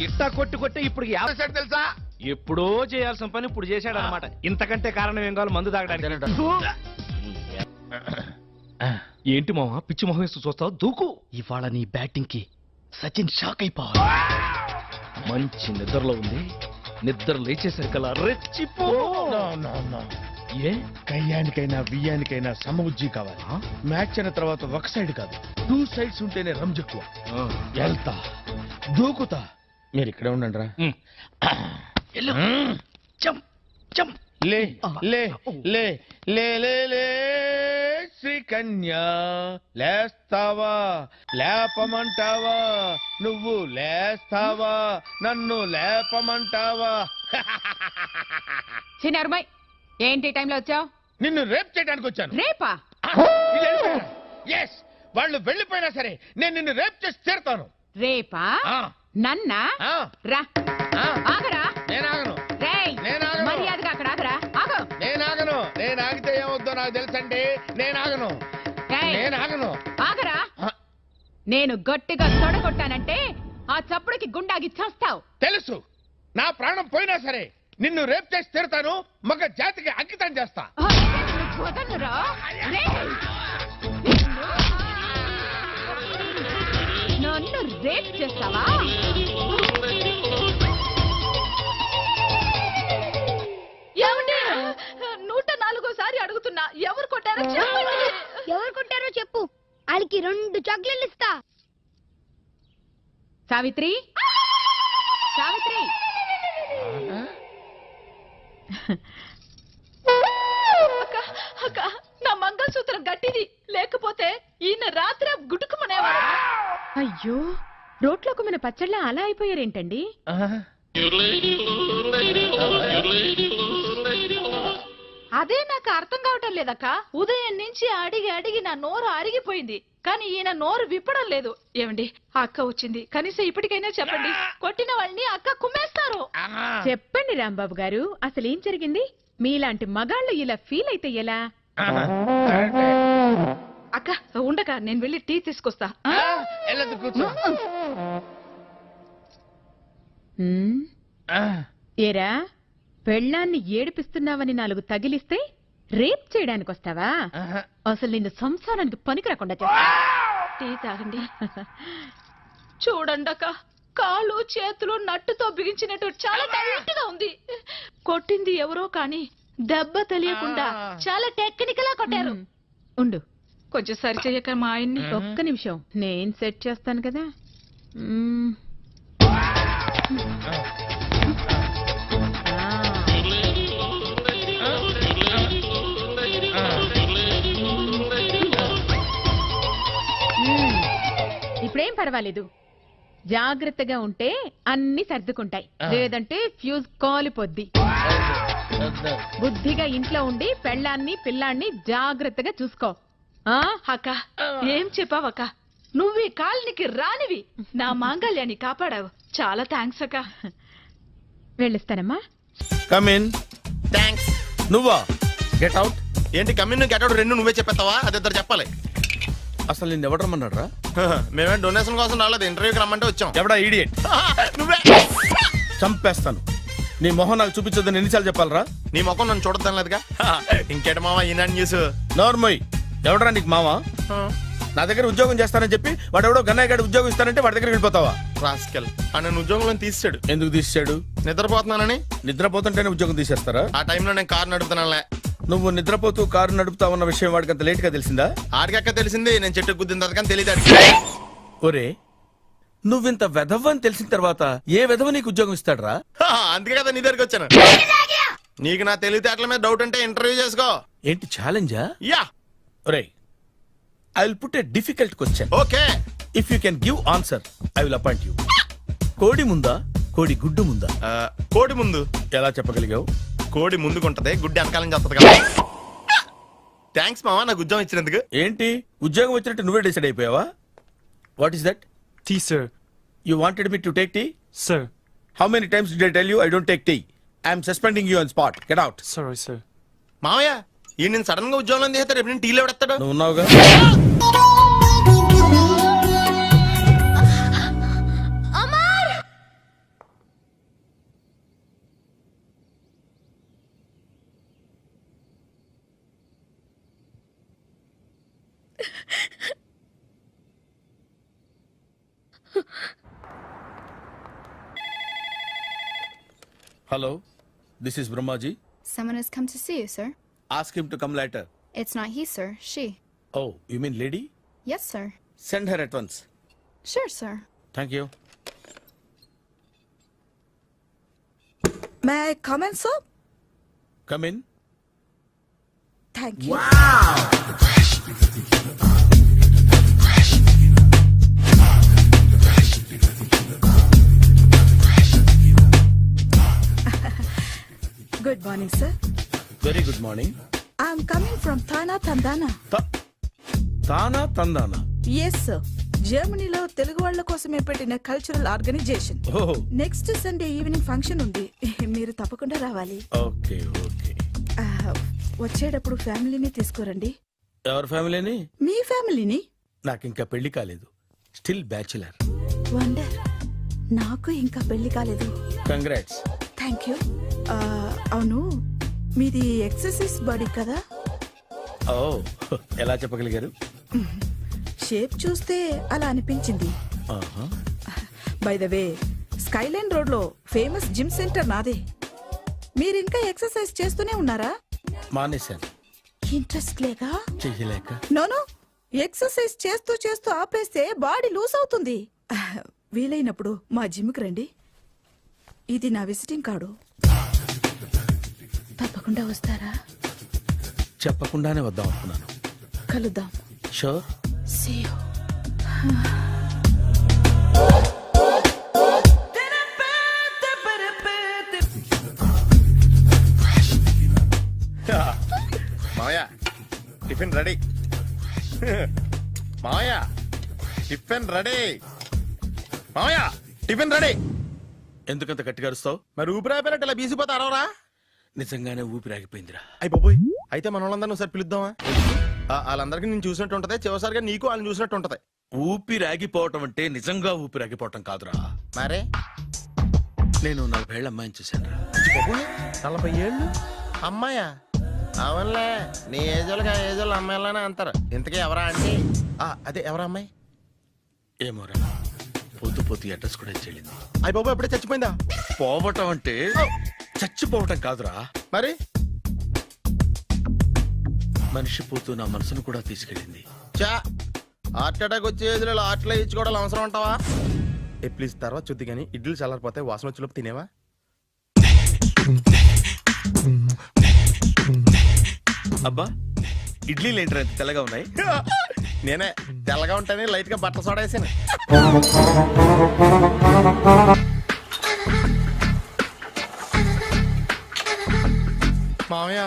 ఇట్టా కొట్టి ఇప్పుడు తెలుసా? ఎప్పుడో చేయాల్సిన పని ఇప్పుడు చేశాడు అనమాట. ఇంతకంటే కారణం ఏం కావాలి? మందు తాగడానికి. ఏంటి మామ పిచ్చి మొహం వేస్తూ చూస్తావు? దూకు. ఇవాళ నీ బ్యాటింగ్ కి సచిన్ షాక్ అయిపోవాలి. మంచి నిద్రలో ఉంది. నిద్ర లేచేసరికల్లా రెచ్చిపో. ఏ కయ్యానికైనా బియ్యానికైనా సమబుజ్జి కావాలి. మ్యాచ్ అయిన తర్వాత ఒక సైడ్ కాదు, 2 sides ఉంటేనే రంజెక్కువ. వెళ్తా, దూకుతా. మీరు ఇక్కడే ఉండండి రా. లే లే లే లే లే లే శ్రీకన్యా, లేస్తావా లేపమంటావా? నువ్వు లేస్తావా నన్ను లేపమంటావా? చిన్నరుమై, ఏంటి టైంలో వచ్చావు? నిన్ను రేప్ చేయడానికి వచ్చాను. రేపా? ఎస్, వాళ్ళు వెళ్ళిపోయినా సరే నేను నిన్ను రేప్ చేసి తీరుతాను. రేపా? నన్నా? రా. ఆగరా. నేను ఆగను. మర్యాదగా అక్కడ ఆగరా. ఆగు. నేను ఆగితే ఏమవుద్దో నాకు తెలుసండి. నేను ఆగను. ఆగరా. నేను గట్టిగా తొడగొట్టానంటే ఆ చప్పుడుకి గుండాగి చేస్తావు. తెలుసు. నా ప్రాణం పోయినా సరే నిన్ను రేప్ చేసి తీరుతాను. మగ జాతికి అంకితం చేస్తా. నన్ను రేప్ చేస్తావా? ఏమండి, 104సారి అడుగుతున్నా, ఎవరు కొట్టారో చెప్పండి. ఎవరు కొట్టారో చెప్పు, వాళ్ళకి 2 చాక్లెట్లు ఇస్తా. సావిత్రి, సావిత్రి. అక్క, నా మంగళసూత్రం గట్టిది, లేకపోతే ఈయన రాత్రి గుటుకుమనేవాడు. అయ్యో, రోట్లోకి మన పచ్చళ్ళ అలా అయిపోయారేంటండి? అదే నాకు అర్థం కావటం లేదక్క. ఉదయం నుంచి అడిగి నా నోరు అరిగిపోయింది, కానీ ఈయన నోరు విప్పడం లేదు. ఏమండి, అక్క వచ్చింది, కనీసం ఇప్పటికైనా చెప్పండి. కొట్టిన వాళ్ళని అక్క కుమ్మేస్తారు. చెప్పండి రాంబాబు గారు, అసలు ఏం జరిగింది? మీలాంటి మగాళ్ళు ఇలా ఫీల్ అయితే ఎలా? అక్క ఉండక, నేను వెళ్ళి టీ తీసుకొస్తా. ఏరా, పెళ్ళాన్ని ఏడిపిస్తున్నావని 4 తగిలిస్తే రేప్ చేయడానికి వస్తావా? అసలు నిన్ను సంసారానికి పనికి రాకుండా చేస్తా. టీ తాగండి. చూడండక్క, కాళ్ళు చేతులు నట్టుతో బిగించినట్టు చాలా టైట్ గా ఉంది. కొట్టింది ఎవరో కానీ దెబ్బ తెలియకుండా చాలా టెక్నికల్ గా కొట్టారు. ఉండు, కొంచెం సరి చెయ్యక మా ఆయన్ని. ఒక్క నిమిషం, నేను సెట్ చేస్తాను కదా. ఇప్పుడేం పర్వాలేదు, జాగ్రత్తగా ఉంటే అన్ని సర్దుకుంటాయి. లేదంటే ఫ్యూజ్ కాలిపోద్ది. బుద్ధిగా ఇంట్లో ఉండి పెళ్ళాన్ని పిల్లాన్ని జాగ్రత్తగా చూసుకో. అక్క, ఏం చెప్పావక్క? నువ్వు ఈ కాలనికి రానివి, నా మాంగళ్యాన్ని కాపాడావు. చాలా థ్యాంక్స్ అక్క. వెళ్ళిస్తానమ్మా. కమిన్. థ్యాంక్స్. నువ్వా? Get out. ఏంటి కమిన్ గెట్ అవుట్ రెండు నువ్వే చెప్పేస్తావా? అది ఇద్దరు చెప్పాలి. అసలు నిన్ను ఎవరు రమ్మన్నాడు రా? మేమే డొనేషన్ కోసం రాలేదు, ఇంటర్వ్యూకి రమ్మంటే వచ్చాం. ఎవడా ఈడియట్? నువ్వే. చంపేస్తాను. నీ మొహం నాకు చూపించొద్దని ఎన్నిసార్లు చెప్పాలరా? నీ ముఖం నన్ను చూడద్దాం లేదుగా. ఇంకేట మావా ఈనాడు న్యూస్. నోర్మోయ్, ఎవడరా నీకు మావా? నా దగ్గర ఉద్యోగం చేస్తానని చెప్పి వాడు ఎవడో గన్నయ్య గారి ఉద్యోగం ఇస్తానంటే వాడి దగ్గర వెళ్ళిపోతావా? రాస్కెల్, నన్ను ఉద్యోగంలో తీసాడు. ఎందుకు తీసాడు? నిద్రపోతున్నానని. నిద్రపోతుంటేనే ఉద్యోగం తీసేస్తారా? ఆ టైంలో నేను కారు నడుపుతున్నానులే. నువ్వు నిద్రపోతూ కారు నడుపుతావన్న విషయం వాడికి అంత లేట్ గా తెలిసిందా? ఆడికక్క తెలిసింది, నేను చెట్టు గుద్దిన తర్వాత కానీ తెలియదు. ఒరే, నువ్వింత వెధవ్ అని తెలిసిన తర్వాత ఏ వెధవ నీకు ఉద్యోగం ఇస్తాడరా? అందుకే కదా నీ దగ్గరికి వచ్చాను. నీకు నా తెలివితేటల మీద డౌట్ అంటే ఇంటర్వ్యూ చేసుకో. ఏంటి ఛాలెంజా? యా. ఒరే, I will put a difficult question. Okay. If you can give answer I will appoint you. కోడి ముందా, కోడి గుడ్డు ముందా? కోడి ముందు. ఎలా చెప్పగలిగావు? కోడి ముందుకుంటది, గుడ్డి వెనకాలం చేస్తుంది కదా. థ్యాంక్స్ మావా నాకు ఉద్యోగం ఇచ్చినందుకు. ఏంటి ఉద్యోగం వచ్చినట్టు నువ్వే డిసైడ్ అయిపోయావా? What is that? Tea, sir. You wanted me to take tea? Sir. How many times did I tell you I don't take tea? I am suspending you on spot. Get out. Sorry, sir. మావయ్య, ఈ నేను sudden గా ఉద్యోగంలో తీస్తాడు. రేపు నేను టీలో పెడతాడు. నువ్వు ఉన్నావుగా. Hello, this is Brahmaji. Someone has come to see you, sir. Ask him to come later. It's not he, sir. She. Oh, you mean lady? Yes, sir. Send her at once. Sure, sir. Thank you. May I come in, sir? Come in. Thank you. Good morning, sir. Very good morning. I'm coming from Thana, Tandana. Tana Tandana. Yes, sir. జర్మనీలో తెలుగు వాళ్ళ కోసమే పెట్టిన cultural organization. Oh, next Sunday evening function ఉంది, మీరు తప్పకుండా రావాలి. okay, okay. వచ్చేటప్పుడు ఫ్యామిలీని తీసుకురండి. ఎవరి ఫ్యామిలీని? మీ ఫ్యామిలీని. నాకు ఇంకా పెళ్లి కాలేదు. Still bachelor. వండర్. నాకు ఇంకా పెళ్లి కాలేదు. కంగ్రాట్స్. Thank you. అవును, మీది ఎక్సర్సైజ్ బాడీ కదా? ఓ, ఎలా చెప్పగలిగారు? షేప్ చూస్తే అలా అనిపించింది. By the way, Skyline road లో ఫేమస్ జిమ్ సెంటర్ నాదే. మీరు ఇంకా ఎక్సర్సైజ్ చేస్తూనే ఉన్నారా? మానేశాను. ఇంట్రెస్ట్ లేక? చెయ్యలేక. నోను, ఎక్సర్సైజ్ చేస్తూ చేస్తూ ఆపేస్తే బాడీ లూజ్ అవుతుంది. వీలైనప్పుడు మా జిమ్కి రండి. ఇది నా విజిటింగ్ కార్డు. తప్పకుండా వస్తారా? చెప్పకుండానే వద్దాం అనుకున్నాను. కలుద్దాం. షూర్. See you. మావయ్య టిఫిన్ రెడీ. మావయ్య టిఫిన్ రెడీ. మావయ్య టిఫిన్ రెడీ. ఎందుకంత గట్టిగా అరుస్తావు? మరి ఊపిరి అయిపోయినట్టు ఇలా బీసిపోతే అరవరా? నిజంగానే ఊపిరాగిపోయిందిరా. అయ్యి బాబోయ్, అయితే మన వాళ్ళందరినీ ఒకసారి పిలుద్దామా? వాళ్ళందరికీ నేను చూసినట్టు ఉంటది, చివరిసారిగా నీకు వాళ్ళని చూసినట్టు ఉంటది. ఊపిరాగిపోవటం అంటే నిజంగా ఊపిరాగిపోవటం కాదురా. మరే నేను 40 ఏళ్ల అమ్మాయిని చూశాను రా. 40 ఏళ్ళు అమ్మాయా? అవునులే, నీ ఏజోళ్ళకి ఆ ఏజోళ్ళు అమ్మాయిలానే అంటారు. ఇంతకీ ఎవరా అంటే? అదే ఎవరా అమ్మాయి? ఏమోరా, పోతూ పోతూ అడ్రస్ కూడా చెల్లింది. అయ్యి బాబు ఎప్పుడే చచ్చిపోయిందా? పోవటం అంటే చచ్చిపోవటం కాదురా. మరి మనిషి పోతూ నా మనసును కూడా తీసుకెళ్ళింది. చా, హార్ట్ అటాక్ వచ్చే ఏజ్లో హార్ట్లో ఇచ్చుకోవడం అవసరం అంటావా? ప్లీజ్ తర్వాత చూద్ది కానీ ఇడ్లీలు చల్లారిపోతే వాసన వచ్చేలోపు తినేవా? అబ్బా, ఇడ్లీలు ఏంటి అంత తెల్లగా ఉన్నాయి? నేనే తెల్లగా ఉంటానే లైట్ గా బట్టలు సోడా వేసాను. మామయ్య,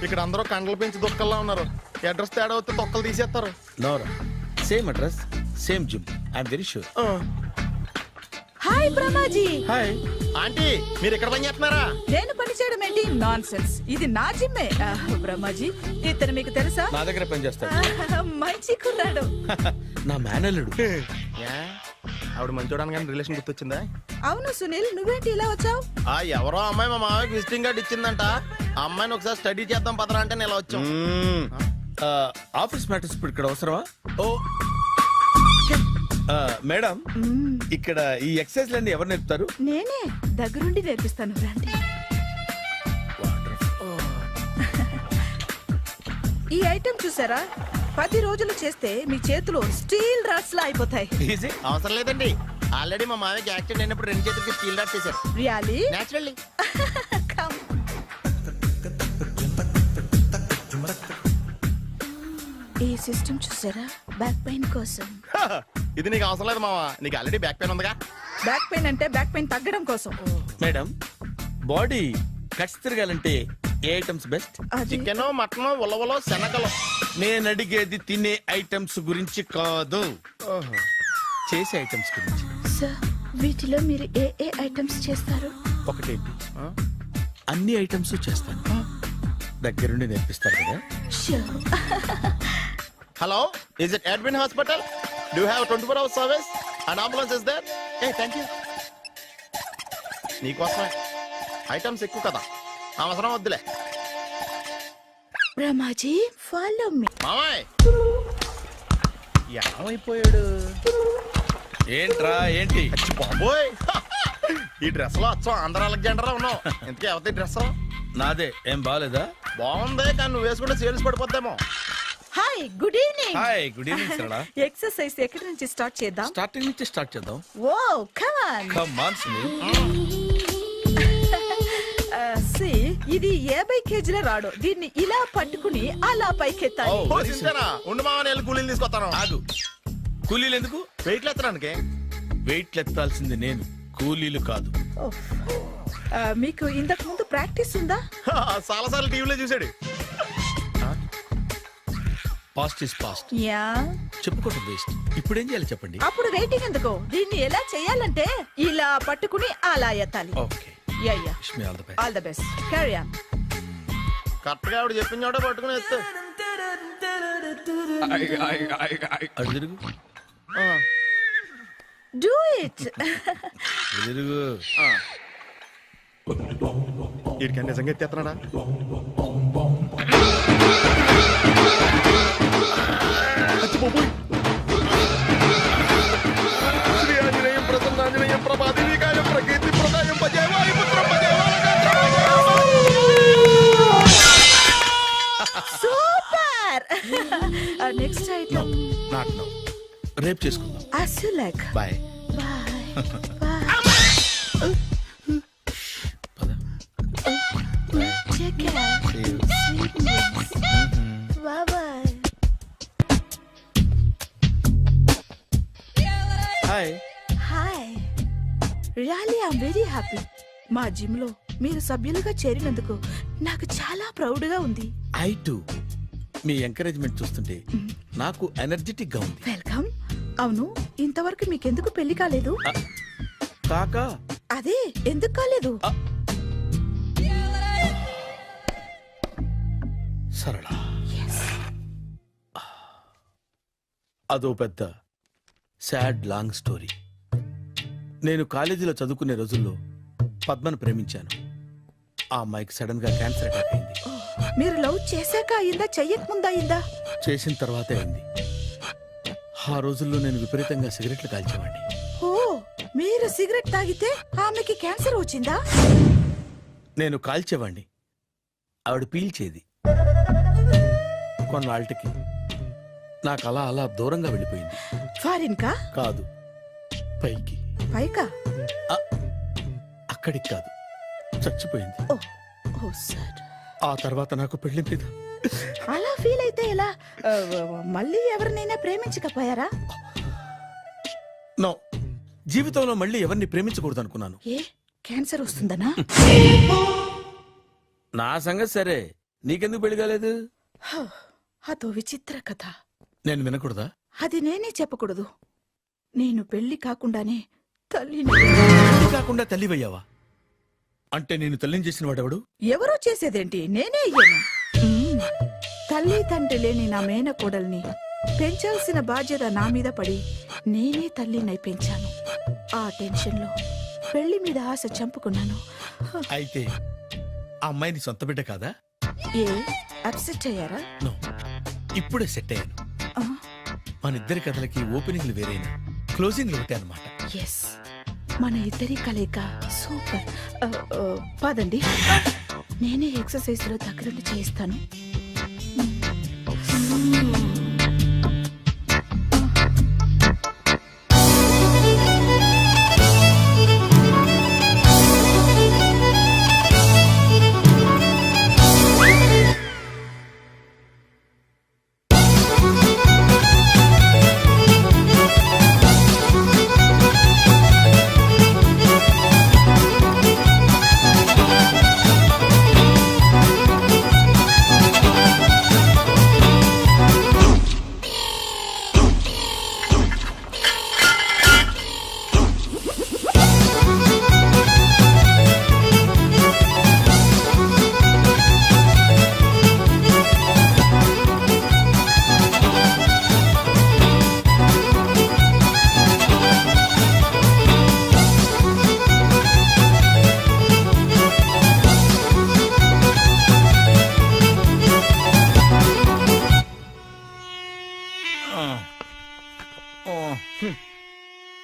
ఇక్కడ అందరూ కండలు పెంచి దుక్కల్లా ఉన్నారు. అడ్రస్ తేడా వస్తే తొక్కలు తీసేస్తారు. నోరా, same address, same gym. I'm very sure. Hi Brahmaji. Hi aunty, మీరు ఇక్కడ పని చేస్తున్నారా? నేను పని చేయడం ఏంటి? Nonsense. ఇది నా జిమ్మే. బ్రహ్మాజీ, ఇతను మీకు తెలుసా? నా దగ్గర పని చేస్తాడు. మంచి కుర్రాడు. నా మేనల్లుడు. ఆవిడ మంచి చూడడానికి రిలేషన్ గుర్తొచ్చిందా? అవును సునీల్, నువ్వేంటి ఇలా వచ్చావు? ఎవరో అమ్మాయి మా మామయ్యకి విజిటింగ్ కార్డు ఇచ్చిందంట. ఆ అమ్మాయిని ఒకసారి స్టడీ చేద్దాం పదరా అంటే నేను ఇలా వచ్చాం. ఆఫీస్ మ్యాటర్స్ ఇప్పుడు ఇక్కడ అవసరమా? ఓ మేడం, ఇక్కడ ఈ ఎక్సర్సైజ్ లన్నీ ఎవరు నేర్పుతారు? నేనే దగ్గరుండి నేర్పిస్తాను, రండి. ఈ ఐటెం చూసారా? 10 రోజులు చేస్తే మీ చేతులు స్టీల్ రాట్స్ లా అయిపోతాయి. అవసరం లేదండి, ఆల్రెడీ మా మామయ్యకి యాక్సిడెంట్ అయినప్పుడు 2 చేతులకి స్టీల్ డాట్ చేశారు. రియల్లీ? నేచురల్లీ. ఈ సిస్టమ్ చూసారా? బ్యాక్ పెయిన్ కోసం. ఇది నీకు అవసరం లేదు మావా, నీకు ఆల్రెడీ బ్యాక్ పెయిన్ ఉందిగా. బ్యాక్ పెయిన్ అంటే బ్యాక్ పెయిన్ తగ్గడం కోసం. మేడం, బాడీ కట్స్ తిరగాలంటే ఏ ఐటమ్స్ బెస్ట్? చికెన్, మటన్, ఉలవలో, శనగలు. నేను అడిగేది తినే ఐటమ్స్ గురించి కాదు, చేసే ఐటమ్స్ గురించి. సార్, వీటిలో మీరు ఏ ఐటమ్స్ చేస్తారు? ఒకటేంటి, అన్ని ఐటమ్స్ చేస్తాను. దగ్గరుండి నేర్పిస్తారు కదా. Hello, is it admin hospital? Do have 24 hours service and ambulance is there? Thank you. నీకోసమే ఐటమ్స్ ఎక్కువ కదా, అవసరం వద్దులే. Brahmaji, follow me. మామయ్య ఏమైపోయాడు? ఏంట్రా ఏంటి? అచ్చి బాబోయ్ ఈ డ్రెస్ లో అచ్చం ఆంధ్ర అలెగ్జాండర్ ఉన్నావు. ఇంతకీ ఎవరి డ్రెస్? నాదే. ఏం బాగాలేదా? బాగుంది కానీ నువ్వు వేసుకుంటే సేల్స్ పడిపోద్దేమో. Hi, good evening. Hi, good evening Sarala. Exercise ఎక్కడి నుంచి స్టార్ట్ చేద్దాం? స్టార్టింగ్ నుంచి స్టార్ట్ చేద్దాం. Oh come on. Come on Sunil. ఇది 50 కేజీల రాడు. దీన్ని ఇలా పట్టుకుని అలా పైకెత్తాలి. Oh. ఓ, సింతేనా? ఉండు మామ, నేను కూలీలు తీసుకొస్తాను. ఆగు. కూలీలు ఎందుకు? వెయిట్లు ఎత్తడానికి. వెయిట్లు ఎత్తాల్సింది నేను, కూలీలు కాదు. మీకు ఇంతకు ముందు ప్రాక్టీస్ ఉందా? చాలా సార్లు టీవీలో చూసాడు. Past is past. యా, చెప్పుకోవడం వేస్ట్. ఇప్పుడు ఏం చేయాలి చెప్పండి. అప్పుడు వెయిటింగ్ ఎందుకు? దీన్ని ఎలా చేయాలంటే ఇలా పట్టుకుని అలా ఎత్తాలి. Okay, ya ya, wish me all the best. All the best. Carry on. Correct గా ఆవిడ చెప్పిన చోట పట్టుకుని ఎత్తు. అటు తిరుగు, డూ ఇట్. ఇటు తిరుగు. వీడికి నిజంగా ఎత్తేస్తున్నాడా? శ్రీ ఆంజనేయం ప్రసన్నాంజనేయం ప్రభాదేవికాయం ప్రకీర్తి ప్రదాయం భజే వాయుపుత్రం భజే super. Next item not now, రేపు చేసుకుందాం. as you like. Bye. Bye. పద. Take care. See you. Sweet dreams. Bye bye. Hi. Hi, really I'm very happy. మా జిమ్ లో మీరు సభ్యులుగా చేరినందుకు నాకు చాలా ప్రౌడ్ గా ఉంది. I to. మీ ఎంకరేజ్మెంట్ చూస్తుంటే నాకు ఎనర్జెటిక్ గా ఉంది. వెల్కమ్. అవును, ఇంతవరకు మీకెందుకు పెళ్లి కాలేదు? కాకా, అదే ఎందుకు కాలేదు? సరళ, అదో పెద్ద సాడ్ లాంగ్ స్టోరీ. నేను కాలేజీలో చదువుకునే రోజుల్లో పద్మను ప్రేమించాను. ఆ అమ్మాయికి సడన్ గా క్యాన్సర్ అటాక్ అయింది. మీరు లవ్ చేశాక అయిందా, చెయ్యక ముందా అయిందా? చేసిన తర్వాతే అయింది. ఆ రోజుల్లో నేను విపరీతంగా సిగరెట్లు కాల్చేవాడిని. ఓ, మీరు సిగరెట్ తాగితే ఆమెకి క్యాన్సర్ వచ్చిందా? నేను కాల్చేవాణ్ణి, ఆవిడ పీల్చేది. కొన్నాళ్ళకి నాకు అలా అలా దూరంగా వెళ్ళిపోయింది. ఫారిన్ కా? కాదు, పైకి. పైకా? అక్కడికి కాదు, చచ్చిపోయింది. ఓ, ఓ సార్. ఆ తర్వాత నాకు పెళ్లి మీద అలా ఫీల్ అయితే ఎలా? మళ్ళీ ఎవరినైనా ప్రేమించకపోయారా? నో, జీవితంలో మళ్ళీ ఎవరిని ప్రేమించకూడదు అనుకున్నాను. ఏ, క్యాన్సర్ వస్తుందనా? నా సంగతి సరే, నీకెందుకు పెళ్లి కాలేదు? అదో విచిత్ర కథ. నేను వినకూడదా? అది నేనే చెప్పకూడదు. నేను పెళ్లి కాకుండానే తల్లిని. పెళ్లి కాకుండా తల్లివయ్యావా? అంటే నేను తల్లిని చేసిన వాడెవడు? ఎవరో చేసేదేంటి, నేనే అయ్యాను. తల్లి తండ్రి లేని నా మేనకోడల్ని పెంచాల్సిన బాధ్యత నా మీద పడి నేనే తల్లినై పెంచాను. ఆ టెన్షన్ లో పెళ్లి మీద ఆశ చంపుకున్నాను. అయితే ఆ అమ్మాయిని సొంత బిడ్డ కాదా? ఏ, అప్సెట్ అయ్యారా? నో, ఇప్పుడే సెట్ అయ్యాను. మన ఇద్దరి కథలకి ఓపెనింగ్లు వేరైనా క్లోజింగ్లు ఒకటే అన్నమాట. ఎస్, మన ఇద్దరి కలయిక సూపర్. పదండి, నేనే ఎక్సర్సైజ్ లో దగ్గరుండి చేయిస్తాను.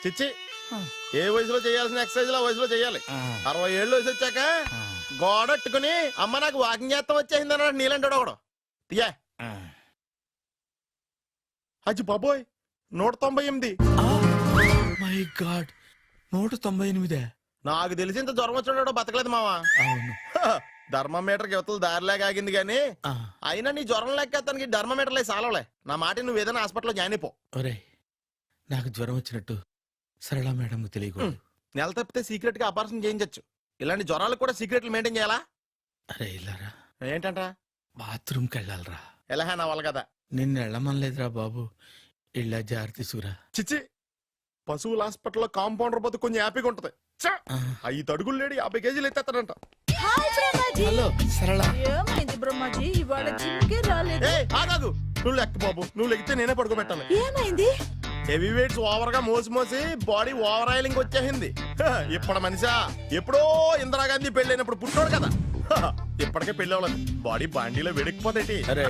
చిచ్చి ఏ వయసులో చేయాల్సిన ఎక్సర్సైజ్ ఆ వయసులో చేయాలి. 60 ఏళ్ళు వయసు వచ్చాక గోడట్టుకుని అమ్మ నాకు వాకింగ్ చేస్తాం వచ్చేసింది అన్నాడు నీలంటాడు ఒకడు. తీయా అచ్చి బాబోయ్ 198. My God 198. నాకు తెలిసి ఇంత జ్వరం వచ్చాడో బతకలేదు మావా. అవును. ధర్మమీటర్ యువతలు దారిలాగా ఆగింది గానీ అయినా నీ జ్వరం లెక్క అతనికి ధర్మమీటర్లే సాలవలే. నా మాట నువ్వు ఏదైనా హాస్పిటల్లో జాయిన్ అయిపో. ఒరే నాకు జ్వరం వచ్చినట్టు సరళ మేడం తెలియకూడదు. నెల తప్పితే సీక్రెట్ గా ఆపరేషన్ చేయించచ్చు. ఇలాంటి జ్వరాలకు కూడా సీక్రెట్లు మెయింటైన్ చేయాలా? అరే ఇల్లారా ఏంటంట? బాత్రూమ్కి వెళ్ళాలరా. ఎలా నా వాళ్ళ కదా. నిన్ను వెళ్ళమనలేదురా బాబు. ఇళ్ళ జారి తీసుకురా. చిచ్చి పశువుల హాస్పిటల్లో కాంపౌండర్ పోతే కొంచెం హ్యాపీగా ఉంటది. 5 అడుగులు లేడి 50 కేజీలు ఎత్తేస్తాడంట. హలో సరళ. ఏమైంది బ్రహ్మాజీ ఇవాళ జిమ్కే రాలేదు? ఆగాదు, నువ్వు లెక్క బాబు. నువ్వు లెక్కితే నేనే పడుకోబెట్టాలి. ఏమైంది? హెవీ వెయిట్స్ ఓవర్ గా మోసి బాడీ ఓవర్ ఆయిలింగ్ వచ్చేసింది. ఇప్పుడు మనిషా ఎప్పుడో ఇందిరాగాంధీ పెళ్ళైనప్పుడు పుట్టాడు కదా. ఇప్పటికే పెళ్ళి అవ్వలేదు. బాడీ బాండీలో వెడికిపోతేటి. అరే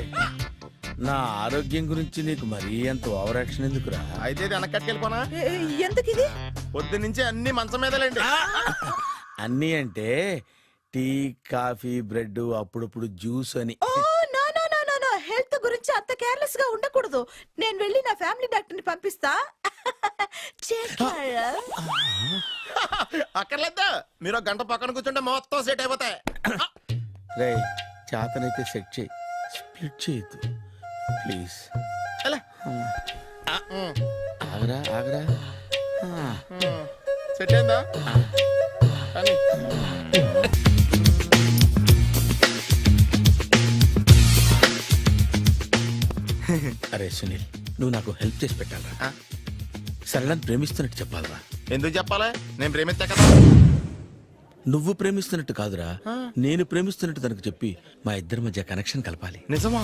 నా ఆరోగ్యం గురించి నీకు మరీ అంత ఓవర్ యాక్షన్ ఎందుకురా? అయితే వెనక్కట్టుకెళ్ళిపోనా? ఎందుకు ఇది? పొద్దు నుంచి అన్ని మంచం మీదలేండి. అన్నీ అంటే టీ కాఫీ బ్రెడ్ అప్పుడప్పుడు జ్యూస్ అని. హెల్త్ గురించి అంత కేర్లెస్ గా ఉండకూడదు. నేను వెళ్ళి నా ఫ్యామిలీ డాక్టర్ ని పంపిస్తా. అక్కర్లేద్దా, మీరు గంట పక్కన కూర్చుంటే మొత్తం సెట్ అయిపోతాయి. రే చేతనైతే సెట్ చేయి, స్ప్లిట్ చేయొద్దు ప్లీజ్. ఆగరా ఆగరా. సెట్ అయిందా? కానీ అరే సునీల్ నువ్వు నాకు హెల్ప్ చేసి పెట్టాలరా. సరళని ప్రేమిస్తున్నట్టు చెప్పాలరా. ఎందుకు చెప్పాలి? నేను ప్రేమిస్తా కదా. నువ్వు ప్రేమిస్తున్నట్టు కాదురా, నేను ప్రేమిస్తున్నట్టు తనకు చెప్పి మా ఇద్దరి మధ్య కనెక్షన్ కలపాలి. నిజమా?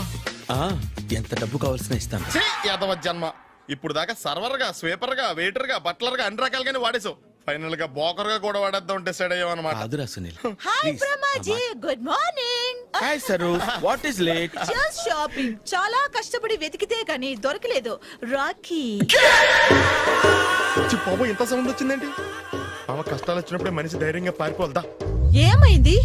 ఎంత డబ్బు కావాల్సిన ఇస్తాను. యాదవ జన్మ. ఇప్పుడు దాకా సర్వర్ గా, స్వీపర్ గా, వెయిటర్ గా, బట్లర్ గా అన్ని రకాలుగానే వాడేసావు. ఫైనల్ గా బోకర్ గా కూడా వాడేద్దాం డిసైడ్ అయ్యావు అన్నమాట. కాదురా Sunil. Hi Brahmaji, good morning. Hi sir, what is late? Just shopping. చాలా కష్టపడి వెతికితే కానీ దొరకలేదు. రాఖీ. బాబు ఇంత సౌండ్ వచ్చిందేంటి? మామ కష్టాలు వచ్చినప్పుడే మనిషి ధైర్యంగా పారిపోల్దా. ఏమైంది?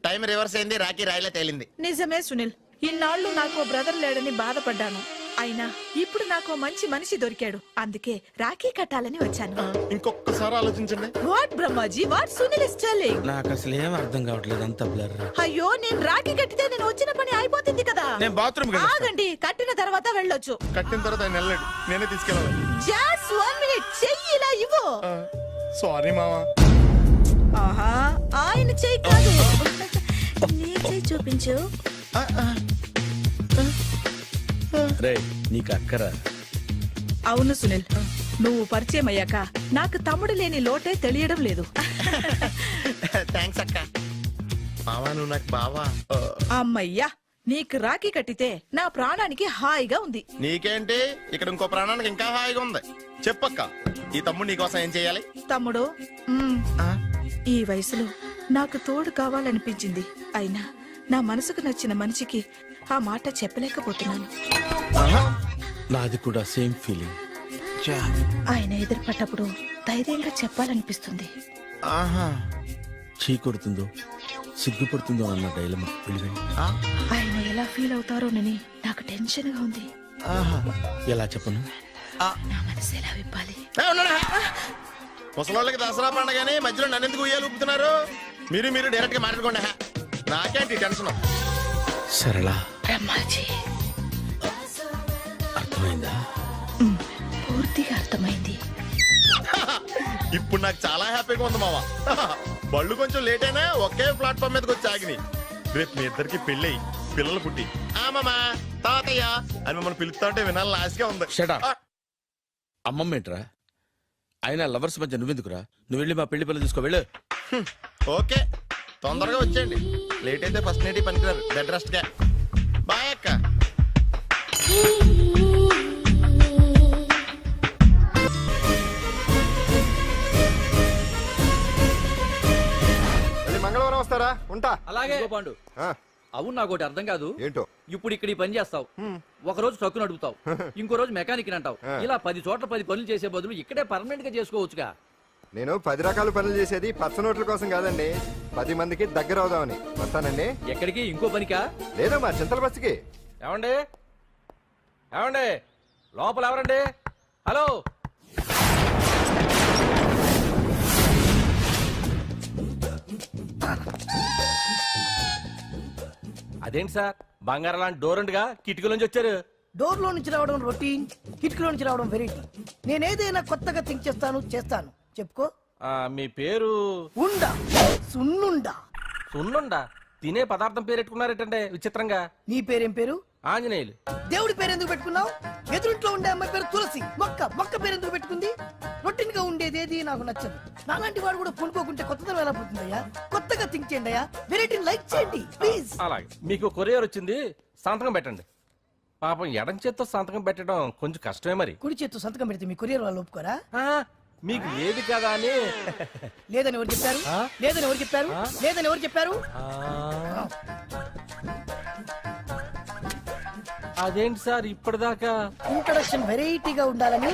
టైం రివర్స్ అయింది. రాఖీ రాయిలా తేలింది. నిజమే సునీల్, ఇన్నాళ్ళు నాకు బ్రదర్ లేడని బాధపడ్డాను. అయినా ఇప్పుడు నాకు మంచి మనిషి దొరికాడు. అందుకే రాఖీ కట్టాలని వచ్చాను. ఇంకొకసారి ఆలోచించండి. What Brahmaji, what Sunil is telling? నాకు అసలు ఏం అర్థం కావట్లేదు, అంత బ్లర్. అయ్యో, నేను రాఖీ కట్టితే నేను వచ్చిన పని అయిపోతుంది కదా. నేను బాత్రూమ్ ఆగండి, కట్టిన తర్వాత వెళ్ళొచ్చు. కట్టిన తర్వాత ఆయన వెళ్ళాడు, నేనే తీసుకెళ్ళాలి. జస్ట్ 1 minute, చెయ్యి ఇలా ఇవ్వు. సారీ మామా. ఆహా, ఆయన చెయ్యి కాదు, నీ చెయ్యి చూపించు. రే నీకు అక్కరా? అవును సునీల్, నువ్వు పరిచయం అయ్యాక నాకు తమ్ముడు లేని లోటే తెలియడం లేదు. థ్యాంక్స్ అక్క. మావా నువ్వు నాకు బావా. అమ్మయ్యా, నీకు రాఖీ కట్టితే నా ప్రాణానికి హాయిగా ఉంది. నీకేంటి, ఇక్కడ ఇంకో ప్రాణానికి ఇంకా హాయిగా ఉంది. చెప్పక్క, ఈ తమ్ముడు నీకోసం ఏం చెయ్యాలి? తమ్ముడు, ఈ వయసులో నాకు తోడు కావాలనిపించింది. అయినా నా మనసుకు నచ్చిన మనిషికి ఆ మాట చెప్పలేకపోతున్నాను. నాది కూడా సేమ్ ఫీలింగ్. ఆయన ఎదురుపడ్డప్పుడు ధైర్యంగా చెప్పాలనిపిస్తుంది. చీ కొడుతుందో సిగ్గుపడుతుందో అన్న డైలమా. ఆయన ఎలా ఫీల్ అవుతారోనని నాకు టెన్షన్ గా ఉంది. ఎలా చెప్పను? నా మనసు ఎలా విప్పాలి? ముసలోళ్ళకి దసరా పండగని మధ్యలో నన్ను ఎందుకు ఉయ్యాలు ఊపుతున్నారు? మీరు డైరెక్ట్ గా మాట్లాడుకోండి. నాకేంటి టెన్షన్? సరళ, బ్రహ్మాజీ, అర్థమైందా? పూర్తిగా అర్థమైంది. ఇప్పుడు నాకు చాలా హ్యాపీగా ఉంది మావా. బళ్ళు కొంచెం లేట్ అయినా ఒకే ప్లాట్ఫామ్ మీదకి వచ్చి ఆగినాయి. రేపు మీ ఇద్దరికి పెళ్ళి పిల్లలు పుట్టి మామా తాతయ్య అని మమ్మల్ని పిలుస్తా ఉంటే వినాలని ఆశగా ఉంది. Shut up. అమ్మమ్మ ఏంట్రా? అయినా లవర్స్ మధ్య నువ్వెందుకురా? నువ్వు వెళ్ళి మా పెళ్లి పిల్లలు తీసుకో వెళ్ళు. ఓకే, తొందరగా వచ్చేయండి. లేట్ అయితే ఫస్ట్ నైట్ పనికిరారు. బెడ్ రెస్ట్ గా. బాయ్ అక్క. మంగళవారం వస్తారా? ఉంటా. అలాగే పాండు. అవును నాకోటి అర్థం కాదు. ఏంటో? ఇప్పుడు ఇక్కడ ఈ పని చేస్తావు, ఒక రోజు ట్రక్కు నడుపుతావు, ఇంకో రోజు మెకానిక్ అంటావు. ఇలా 10 చోట్ల 10 పనులు చేసే బదులు ఇక్కడే పర్మనెంట్ గా చేసుకోవచ్చుగా. నేను 10 రకాల పనులు చేసేది పచ్చ నోట్ల కోసం కాదండి, 10 మందికి దగ్గర అవుదామని. వస్తానండి. ఎక్కడికి? ఇంకో పనికా? లేదా మా చింతల బస్సుకి. ఏమండి ఏమండి లోపల ఎవరండి? హలో, అదేంటి సార్ బంగారం లాంటి డోర్ ఉండగా కిటికీలోంచి వచ్చారు? డోర్ లో నుంచి రావడం రొటీన్, కిటికీలో నుంచి రావడం వెరైటీ. నేనేదైనా కొత్తగా థింక్ చేస్తాను. చెప్పుకో. మీ పేరు? ఉండా, సున్నుండా. సున్నుండా? తినే పదార్థం పేరెట్టుకున్నారేటండి విచిత్రంగా. నీ పేరేం పేరు? ఆంజనేయులు. దేవుడి పేరు ఎందుకు పెట్టుకున్నావు? ఎదురింట్లో ఉండే అమ్మాయి పేరు తులసి. మొక్క పేరు ఎందుకు పెట్టుకుంది? రొటీన్ గా ఉండేదేది నాకు నచ్చదు. నాలాంటి వాడు కూడా కొనుక్కోకుంటే కొత్తదనం ఎలా పోతుందయ్యా? కొత్తగా థింక్ చేయండి అయ్యా, వెరైటీని లైక్ చేయండి ప్లీజ్. అలాగే, మీకు కొరియర్ వచ్చింది, సంతకం పెట్టండి. పాపం ఎడం చేత్తో సంతకం పెట్టడం కొంచెం కష్టమే మరి. కుడి చేత్తో సంతకం పెడితే మీ కొరియర్ వాళ్ళు ఒప్పుకోరా? మీకు ఏది కదా అని. లేదని ఎవరు చెప్పారు? లేదని ఎవరు చెప్పారు? లేదని ఎవరు చెప్పారు? అదేంటి సార్ ఇప్పటిదాకా ఇంట్రడక్షన్ వెరైటీగా ఉండాలని.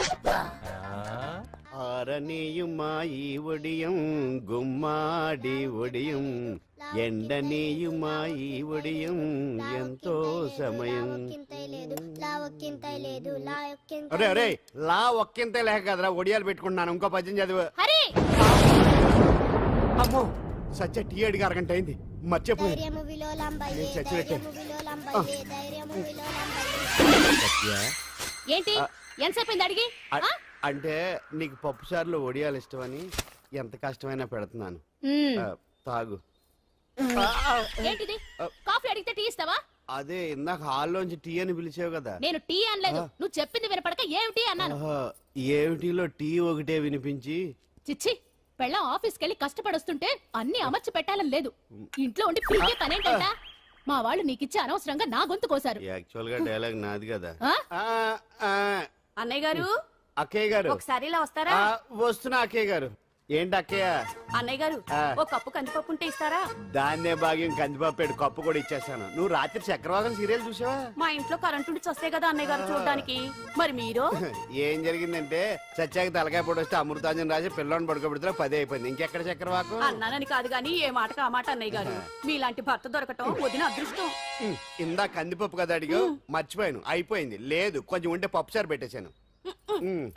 ఆరనీయుమాయి ఒడియం గుమ్మాడి ఒడియం, ఎండనీయుమాయి ఒడియం ఎంతో సమయం. అరే అరే, లా ఒక్కింతే లేక కదరా ఒడియాలు పెట్టుకుంటున్నాను. ఇంకో పద్యం చదివు. అమ్మో, సత్య టీ అడిగి అరగంట అయింది, మర్చిపోయి చచ్చినట్టే. ఏంటి ఎంతసేపు అడిగి? అంటే నీకు పప్పు సార్లు ఒడియాలు ఇష్టమని ఎంత కష్టమైనా పెడుతున్నాను. తాగు. ఏంటిది? కాఫీ అడిగితే టీ ఇస్తావా? అదే ఇందాక హాల్లోంచి టీ అని పిలిచావు కదా. నేను టీ అనలేదు, నువ్వు చెప్పింది వినపడక ఏమిటి అన్నాను. ఏమిటిలో టీ ఒకటే వినిపించి. చిచ్చి, పెళ్ళం ఆఫీస్కి వెళ్ళి కష్టపడొస్తుంటే అన్ని అమర్చి పెట్టాలని లేదు. ఇంట్లో ఉండి పీకే పనేంటంట? మా వాళ్ళు నీకిచ్చి అనవసరంగా నా గొంతు కోసారు. యాక్చువల్ గా డైలాగ్ నాది కదా. అన్నయ్య గారు, అక్కయ్య గారు ఒకసారి ఇలా వస్తారా? వస్తున్నా అక్కయ్య గారు. ఏంటి అక్కయ్య? అన్నయ్య గారు, ఓ కప్పు కందిపప్పు ఉంటే ఇస్తారా? దాన్నే భాగ్యం కందిపప్పు కప్పు కూడా ఇచ్చేస్తాను. నువ్వు రాత్రి చక్రవాదం సీరియల్ చూసావా? మా ఇంట్లో కరెంటు ఉండి వస్తే కదా అన్నయ్య గారు చూడడానికి. మరి మీరు? ఏం జరిగిందంటే సత్యాకి తలకాయ పొడి వస్తే అమృతాంజన్ రాసి పిల్లని పడుకోబెడితే 10 అయిపోయింది. ఇంకెక్కడ చక్రవాకం? అన్నానని కాదు గాని ఏ మాటకు ఆ మాట అన్నయ్య గారు. మీలాంటి భర్త దొరకటం వదిన అదృష్టం. ఇందా కందిపప్పు కదా అడిగావు, మర్చిపోయాను. అయిపోయింది. లేదు, కొంచెం ఉంటే పప్పు సార్ పెట్టేశాను.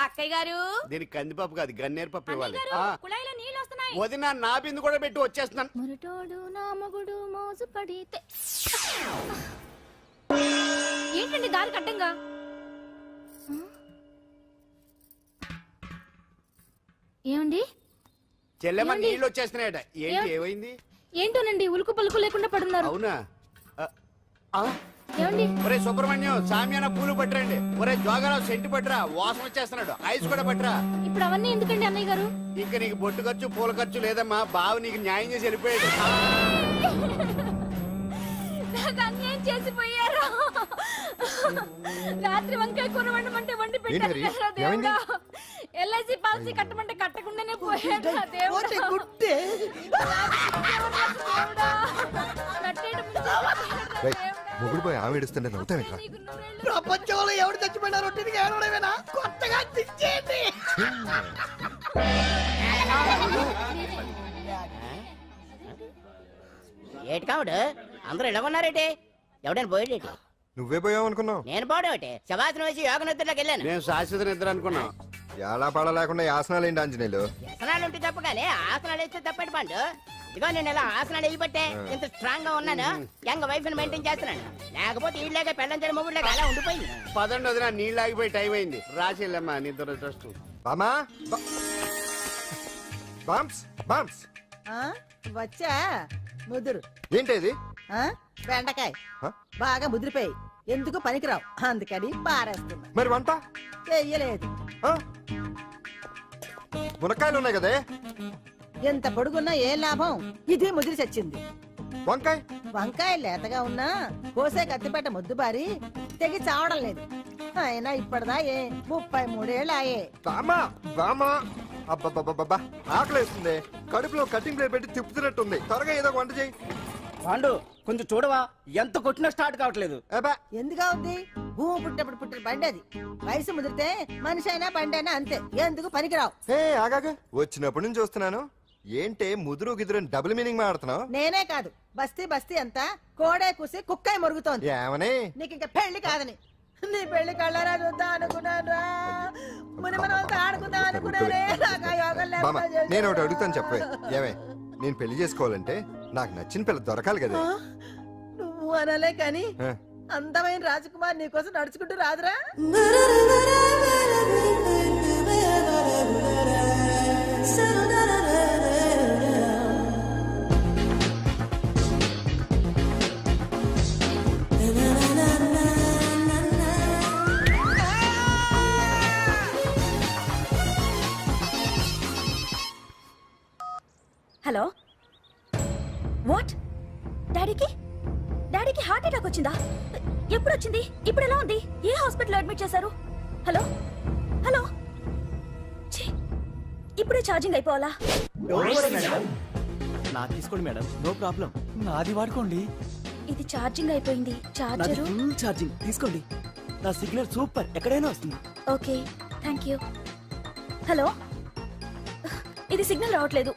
అక్కయ్య గారు, దీనికి కందిపప్పు కాదు గన్నేరు పప్పు ఇవ్వాలి. కుళాయిలో నీళ్ళు వస్తున్నాయి. వదిన నా బిందు కూడా పెట్టి వచ్చేస్తున్నాను. మురటోడు నా మగుడు మోజు పడితే. ఏంటండి దారి కట్టంగా? ఏమండి? చెల్లెమ్మ నీళ్ళు వచ్చేస్తున్నాయట. ఏంటి ఏమైంది? ఏంటోనండి ఉలుకు పలుకు లేకుండా పడున్నారు. అవునా? ఏమండి? ఒరే సుబ్రహ్మణ్యం, సామ్యాన పూలు పట్టరండి. ఒరే జోగరావు సెంటు పట్టరా, వాసన వచ్చేస్తున్నాడు. ఐస్ కూడా పట్టరా. ఇప్పుడు అవన్నీ ఎందుకండి అన్నయ్య గారు? ఇంకా నీకు బొట్టు ఖర్చు పూల ఖర్చు లేదమ్మా. బావ నీకు న్యాయం చేసి వెళ్ళిపోయాడు. నాకు అన్యాయం చేసిపోయారు. రాత్రి వంకాయ కూర వండమంటే వండి పెట్టారు. ఎల్ఐసి పాలసీ కట్టమంటే కట్టకుండానే పోయాడు. మొగుడు పోయి ఆమె ఏడుస్తుంటే నవ్వుతాను ఇక్కడ. ప్రపంచంలో ఎవరు చచ్చిపోయినా రొట్టెని ఏడవడమేనా? కొత్తగా తెచ్చేయండి. ఏటి కావుడు అందరూ ఇలా ఉన్నారేటి? ఎవడైనా పోయేటి? నువ్వే పోయావు అనుకున్నావు. నేను పోవడేటి? శవాసనం వేసి యోగ నిద్రలోకి వెళ్ళాను. నేను శాశ్వత నిద్ర అనుకున్నా. ఎలా పాడ లేకుండా ఆసనాలు ఏంటి ఆంజనేయులు? ఆసనాలు ఉంటే తప్పు కానీ ఆసనాలు వేస్తే తప్పటి పండు. ఇదిగో నేను ఇలా ఆసనాలు వేయబట్టే ఇంత స్ట్రాంగ్ గా ఉన్నాను. యంగ్ వైఫ్ ని మెయింటైన్ చేస్తున్నాను. లేకపోతే ఈళ్ళగా పెళ్ళంచని మొగుడులేక అలా ఉండిపోయింది. పదండి వదిన, నీళ్ళు ఆగిపోయి టైం అయింది. రాసేళ్ళమ్మా నిద్ర ట్రస్ట్. బామా బామ్స్ బామ్స్ వచ్చా ముదురు. ఏంటది? బెండకాయ బాగా ముదిరిపోయి ఎందుకు పనికిరావు, అందుకని పారేస్తున్నా. మరి వంట చెయ్యలేదు. మునక్కాయలు ఉన్నాయి కదే. ఎంత పొడుగున్నా ఏం లాభం, ఇది ముదిరి చచ్చింది. వంకాయ వంకాయ లేతగా ఉన్నా కోసే కత్తిపేట ముద్దు బారి తెగి చావడం లేదు. అయినా ఇప్పటిదా 33 ఏళ్ళు ఆయే. బామా బామా అబ్బబ్బబ్బబ్బా ఆకలేస్తుంది. కడుపులో కటింగ్ ప్లేట్ పెట్టి తిప్పుతున్నట్టుంది. త్వరగా ఏదో వంట చేయి. పాండు కొంచెం చూడవా, ఎంత కొట్టినా స్టార్ట్ కావట్లేదు. ఎందుగా ఉంది? భూమి పుట్టినప్పుడు పుట్టిన బండి అది. వయసు ముదిరితే మనిషి అయినా బండి అయినా అంతే, ఎందుకు పనికిరావు. ఆగాగా వచ్చినప్పటి నుంచి చూస్తున్నాను, ఏంటే ముదురు గిదురు డబుల్ మీనింగ్ మాడుతున్నావు? నేనే కాదు, బస్తీ బస్తీ అంతా కోడే కూసి కుక్కాయి మురుగుతోంది. ఏమని? నీకు ఇంకా పెళ్లి కాదని. నీ పెళ్లి కళ్ళారా చూద్దాం అనుకున్నాను రా, మనం ఆడుకుందాం అనుకున్నానే. మామ నేను ఒకటి అడుగుతాను చెప్పే, ఏమే నేను పెళ్లి చేసుకోవాలంటే నాకు నచ్చిన పిల్ల దొరకాలి కదా. నువ్వు అనలే కాని అందమైన రాజకుమార్ నీకోసం నడుచుకుంటూ రాదురా. Hello, what? డాడీకి హార్ట్ అటాక్ వచ్చిందా? ఎప్పుడు వచ్చింది? ఇప్పుడు ఎలా ఉంది? ఏ హాస్పిటల్ అడ్మిట్ చేశారు? హలో హలో, ఇప్పుడే ఛార్జింగ్ అయిపోవాలా? నా తీసుకోండి మేడం, నో ప్రాబ్లం. నాది వాడుకోండి. ఇది ఛార్జింగ్ అయిపోయింది. చార్జరు ఫుల్ ఛార్జింగ్ తీసుకోండి. నా సిగ్నల్ సూపర్, ఎక్కడైనా వస్తుంది. Okay, thank you. హలో, ఇది సిగ్నల్ రావట్లేదు.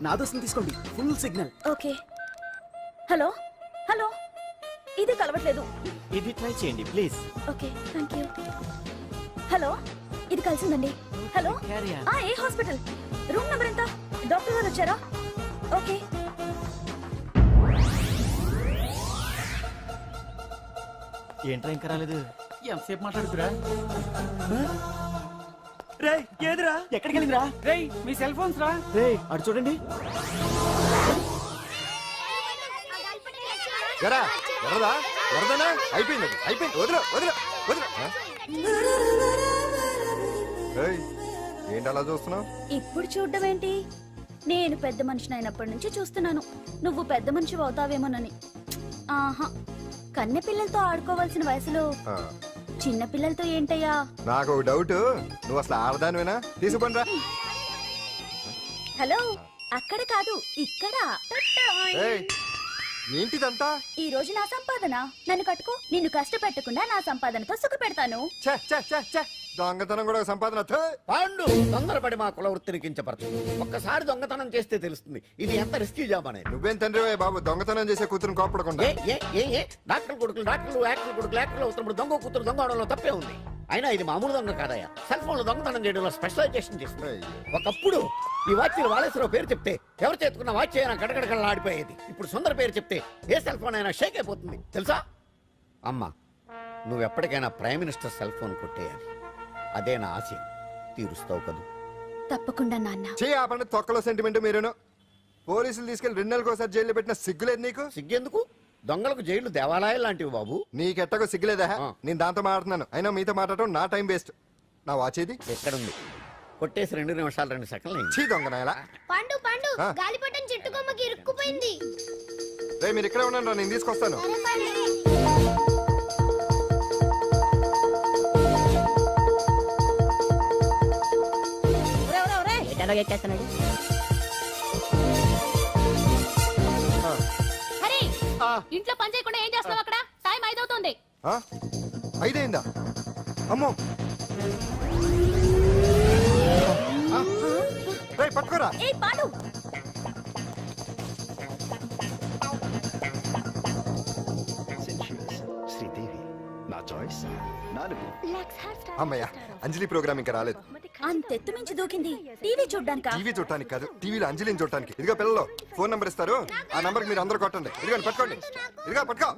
నాదొస్తుంది తీసుకోండి, full signal. Okay. Hello hello, ఇది కలవట్లేదు. ఇది ట్రై చేయండి please. Okay, thank you. Hello, ఇది కలిసిందండి. హలో, ఏ హాస్పిటల్? రూమ్ నెంబర్ ఎంత? డాక్టర్ గారు వచ్చారా? ఓకే. ఏంట్రా ఇంకా రాలేదు? ఎంతసేపు మాట్లాడుతురా? రేయ్ ఏదిరా? ఎక్కడికి వెళ్ళిందిరా? రేయ్ మీ సెల్ ఫోన్స్ రా. రేయ్ అటు చూడండి. అయిపోయింది వదిలే వదిలే వదిలే. ఏంటి అలా చూస్తున్నావు? ఇప్పుడు చూడ్డం ఏంటి? నేను పెద్ద మనిషిని అయినప్పటి నుంచి చూస్తున్నాను, నువ్వు పెద్ద మనిషి అవుతావేమోనని. ఆహా, కన్నె పిల్లలతో ఆడుకోవాల్సిన వయసులో చిన్న పిల్లలతో ఏంటయ్యా? నాకు ఒక డౌట్, నువ్వు అసలు ఆడదానివేనా? తీసుకుపండి రా. హలో, అక్కడ కాదు ఇక్కడ. ఏంటిదంతా? ఈ రోజు నా సంపాదన, నన్ను కట్టుకో. నిన్ను కష్టపెట్టకుండా నా సంపాదనతో సుఖ పెడతాను. దొంగతనం కూడా సంపాదన. పాండు తొందరపడి మా కుల వృత్తిని కించపరచు. ఒక్కసారి దొంగతనం చేస్తే తెలుస్తుంది ఇది ఎంత రిస్కీ జాబ్ అనేది. నువ్వేం తండ్రి బాబు, దొంగతనం చేసే కూతురుని కోపడకుండా. డాక్టర్ కొడుకులు డాక్టర్లు, యాక్టర్ కొడుకులు యాక్టర్లు అవుతున్నప్పుడు దొంగ కూతురు దొంగ అవడంలో తప్పే ఉంది. అయినా ఇది మామూలు దొంగ కాదయ్యా, సెల్ ఫోన్ లో దొంగతనం చేయడంలో స్పెషలైజేషన్ చేస్తుంది. ఒకప్పుడు ఈ వాచ్లు వాలేశ్వరరావు పేరు చెప్తే ఎవరు చేతుకున్న వాచ్ అయినా గడగడగడలా ఆడిపోయేది. ఇప్పుడు సుందర పేరు చెప్తే ఏ సెల్ ఫోన్ అయినా షేక్ అయిపోతుంది తెలుసా? అమ్మా, నువ్వు ఎప్పటికైనా ప్రైమ్ మినిస్టర్ సెల్ ఫోన్ కొట్టేయాలి, అదే నా ఆశయం. తీరుస్తావు కదూ? తప్పకుండా నాన్న. ఆపండి తొక్కలో సెంటిమెంట్. మీరేను పోలీసులు తీసుకెళ్లి 2 నెలలకు జైల్లో పెట్టిన సిగ్గులేదు నీకు? సిగ్గెందుకు? దొంగలకు జైలు దేవాలయాలు లాంటివి బాబు. నీకెట్టకు సిగ్గులేదా? నేను దాంతో మాట్లాడుతున్నాను, అయినా మీతో మాట్లాడటం నా టైం వేస్ట్. నా వాచ్ ఏది? ఎక్కడుంది? కొట్టేసి 2 నిమిషాలు 2 సెకండ్లు. చీ దొంగ నాయలా. పండు పండు గాలిపటం చెట్టు కొమ్మకి ఇరుక్కుపోయింది. రే మీరు ఇక్కడే ఉండండి రా, నేను తీసుకొస్తాను. ఇంట్లో పని చేయకుండా ఏం చేస్తున్నావు అక్కడ? టైం 5 అవుతుంది. 5 అయిందా? అమ్మో, పట్టుకోరా. శ్రీదేవి నా చాయిస్ 4. అమ్మయ్య, అంజలి ప్రోగ్రామ్ ఇంకా రాలేదు. అంతెత్తు మించి దూకింది. టీవీ చూడ్డానికి? టీవీ చూడటానికి కాదు, టీవీలో అంజలిని చూడటానికి. ఇదిగో పిల్లలు ఫోన్ నంబర్ ఇస్తారు, ఆ నంబర్ మీరు అందరూ కొట్టండి. ఇదిగోండి పట్టుకోండి. ఇదిగో పట్టుకో.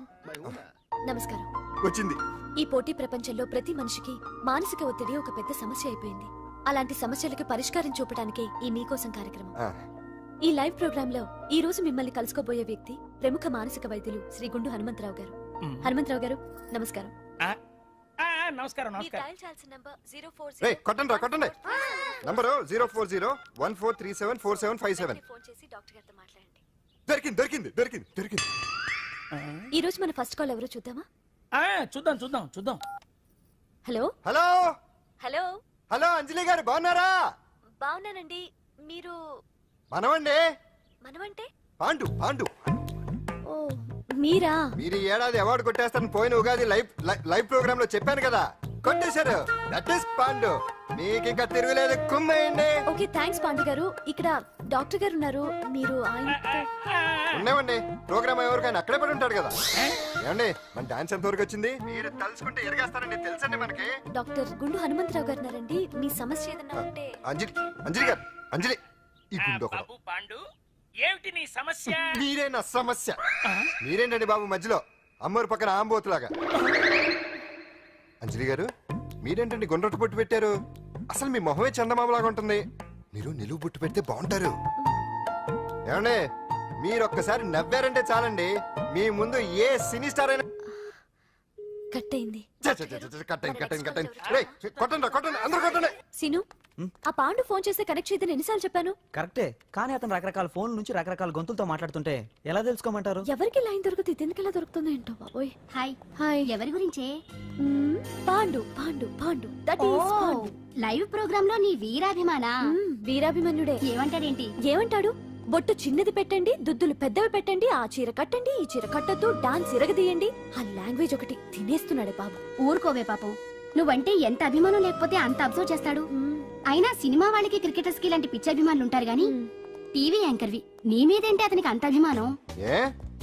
నమస్కారం. వచ్చింది. ఈ పోటీ ప్రపంచంలో ప్రతి మనిషికి మానసిక ఒత్తిడి ఒక పెద్ద సమస్య అయిపోయింది. అలాంటి సమస్యలకు పరిష్కారం చూపడానికే ఈ మీకోసం కార్యక్రమం. ఈ లైవ్ ప్రోగ్రామ్ లో ఈ రోజు మిమ్మల్ని కలుసుకోబోయే వ్యక్తి ప్రముఖ మానసిక వైద్యులు శ్రీ గుండు హనుమంతరావు గారు. హనుమంతరావు గారు నమస్కారం. నమస్కారం. కొట్టండి రా, కొట్టండి. నంబరు 04014374757. దొరికింది దొరికింది దొరికింది దొరికింది. ఈ రోజు మన ఫస్ట్ కాల్ ఎవరో చూద్దామా? చూద్దాం. హలో హలో హలో హలో, అంజలి గారు బాగున్నారా? బాగున్నానండి. మీరు? మనమండి. మనమంటే? పాండు పాండు. మీరా? మీరు ఈ ఏడాది అవార్డు కొట్టేస్తారని పోయిన ఉగాది లైవ్ ప్రోగ్రామ్ లో చెప్పాను కదా, కొట్టేశారు. That is Pandu. మీకు ఇంకా తిరుగులేదు, కుమ్మేయండి. ఓకే థ్యాంక్స్ పాండు గారు. ఇక్కడ డాక్టర్ గారు ఉన్నారు, మీరు ఆయన ఉన్నామండి. ప్రోగ్రామ్ ఎవరికైనా అక్కడే పడి ఉంటాడు కదా. ఏమండి మన డాన్స్ ఎంత వరకు వచ్చింది? మీరు తలుచుకుంటే ఎరగేస్తారండి, తెలుసండి మనకి. డాక్టర్ గుండు హనుమంతరావు గారు ఉన్నారండి. మీ సమస్య ఏదన్నా ఉంటే. అంజలి గారు, అంజలి ఈ గుండు బాబు పాండు, ఏమిటి నీ సమస్య? మీరే నా సమస్య. మీరేంటండి బాబు మధ్యలో అమ్మోరు పక్కన ఆంబోతులాగా? అంజలి గారు మీరేంటండి గుండ్రటి బొట్టు పెట్టారు? అసలు మీ మొహమే చందమామలాగా ఉంటుంది. మీరు నిలువు బొట్టు పెడితే బాగుంటారు. ఏమండి మీరు ఒక్కసారి నవ్వారంటే చాలండి, మీ ముందు ఏ సినీ స్టార్ అయినా కట్ అయింది. సీను, ఆ పాండు ఫోన్ చేస్తే కనెక్ట్ చేయదని ఎన్నిసార్లు చెప్పాను? కరెక్టే, కానీ అతను రకరకాల ఫోన్ల నుంచి రకరకాల గొంతులతో మాట్లాడుతుంటే ఎలా తెలుసుకోమంటారు? ఎవరికి లైన్ దొరుకుతుంది, ఎందుకు ఎలా దొరుకుతుందో ఏంటో బాబోయ్. Hi hi. ఎవరి గురించే? Pandu Pandu Pandu, that is Pandu. Live programme లో నీ వీరాభిమానా? వీరాభిమన్యుడే. ఏమంటాడేంటి? ఏమంటాడు? బొట్టు చిన్నది పెట్టండి, దుద్దులు పెద్దవి పెట్టండి, ఆ చీర కట్టండి, ఈ చీర కట్టద్దు, డాన్స్ ఇరగదీయండి. ఆ లాంగ్వేజ్ ఒకటి తినేస్తున్నాడే బాబు. ఊరుకోవే పాపం, నువ్వంటే ఎంత అభిమానం లేకపోతే అంత అబ్జర్వ్ చేస్తాడు. అయినా సినిమా వాళ్ళకి క్రికెటర్స్ కి ఇలాంటి పిచ్చి అభిమానులు ఉంటారు గానీ టీవీ యాంకర్వి నీ మీదేంటి అతనికి అంత అభిమానం? ఏ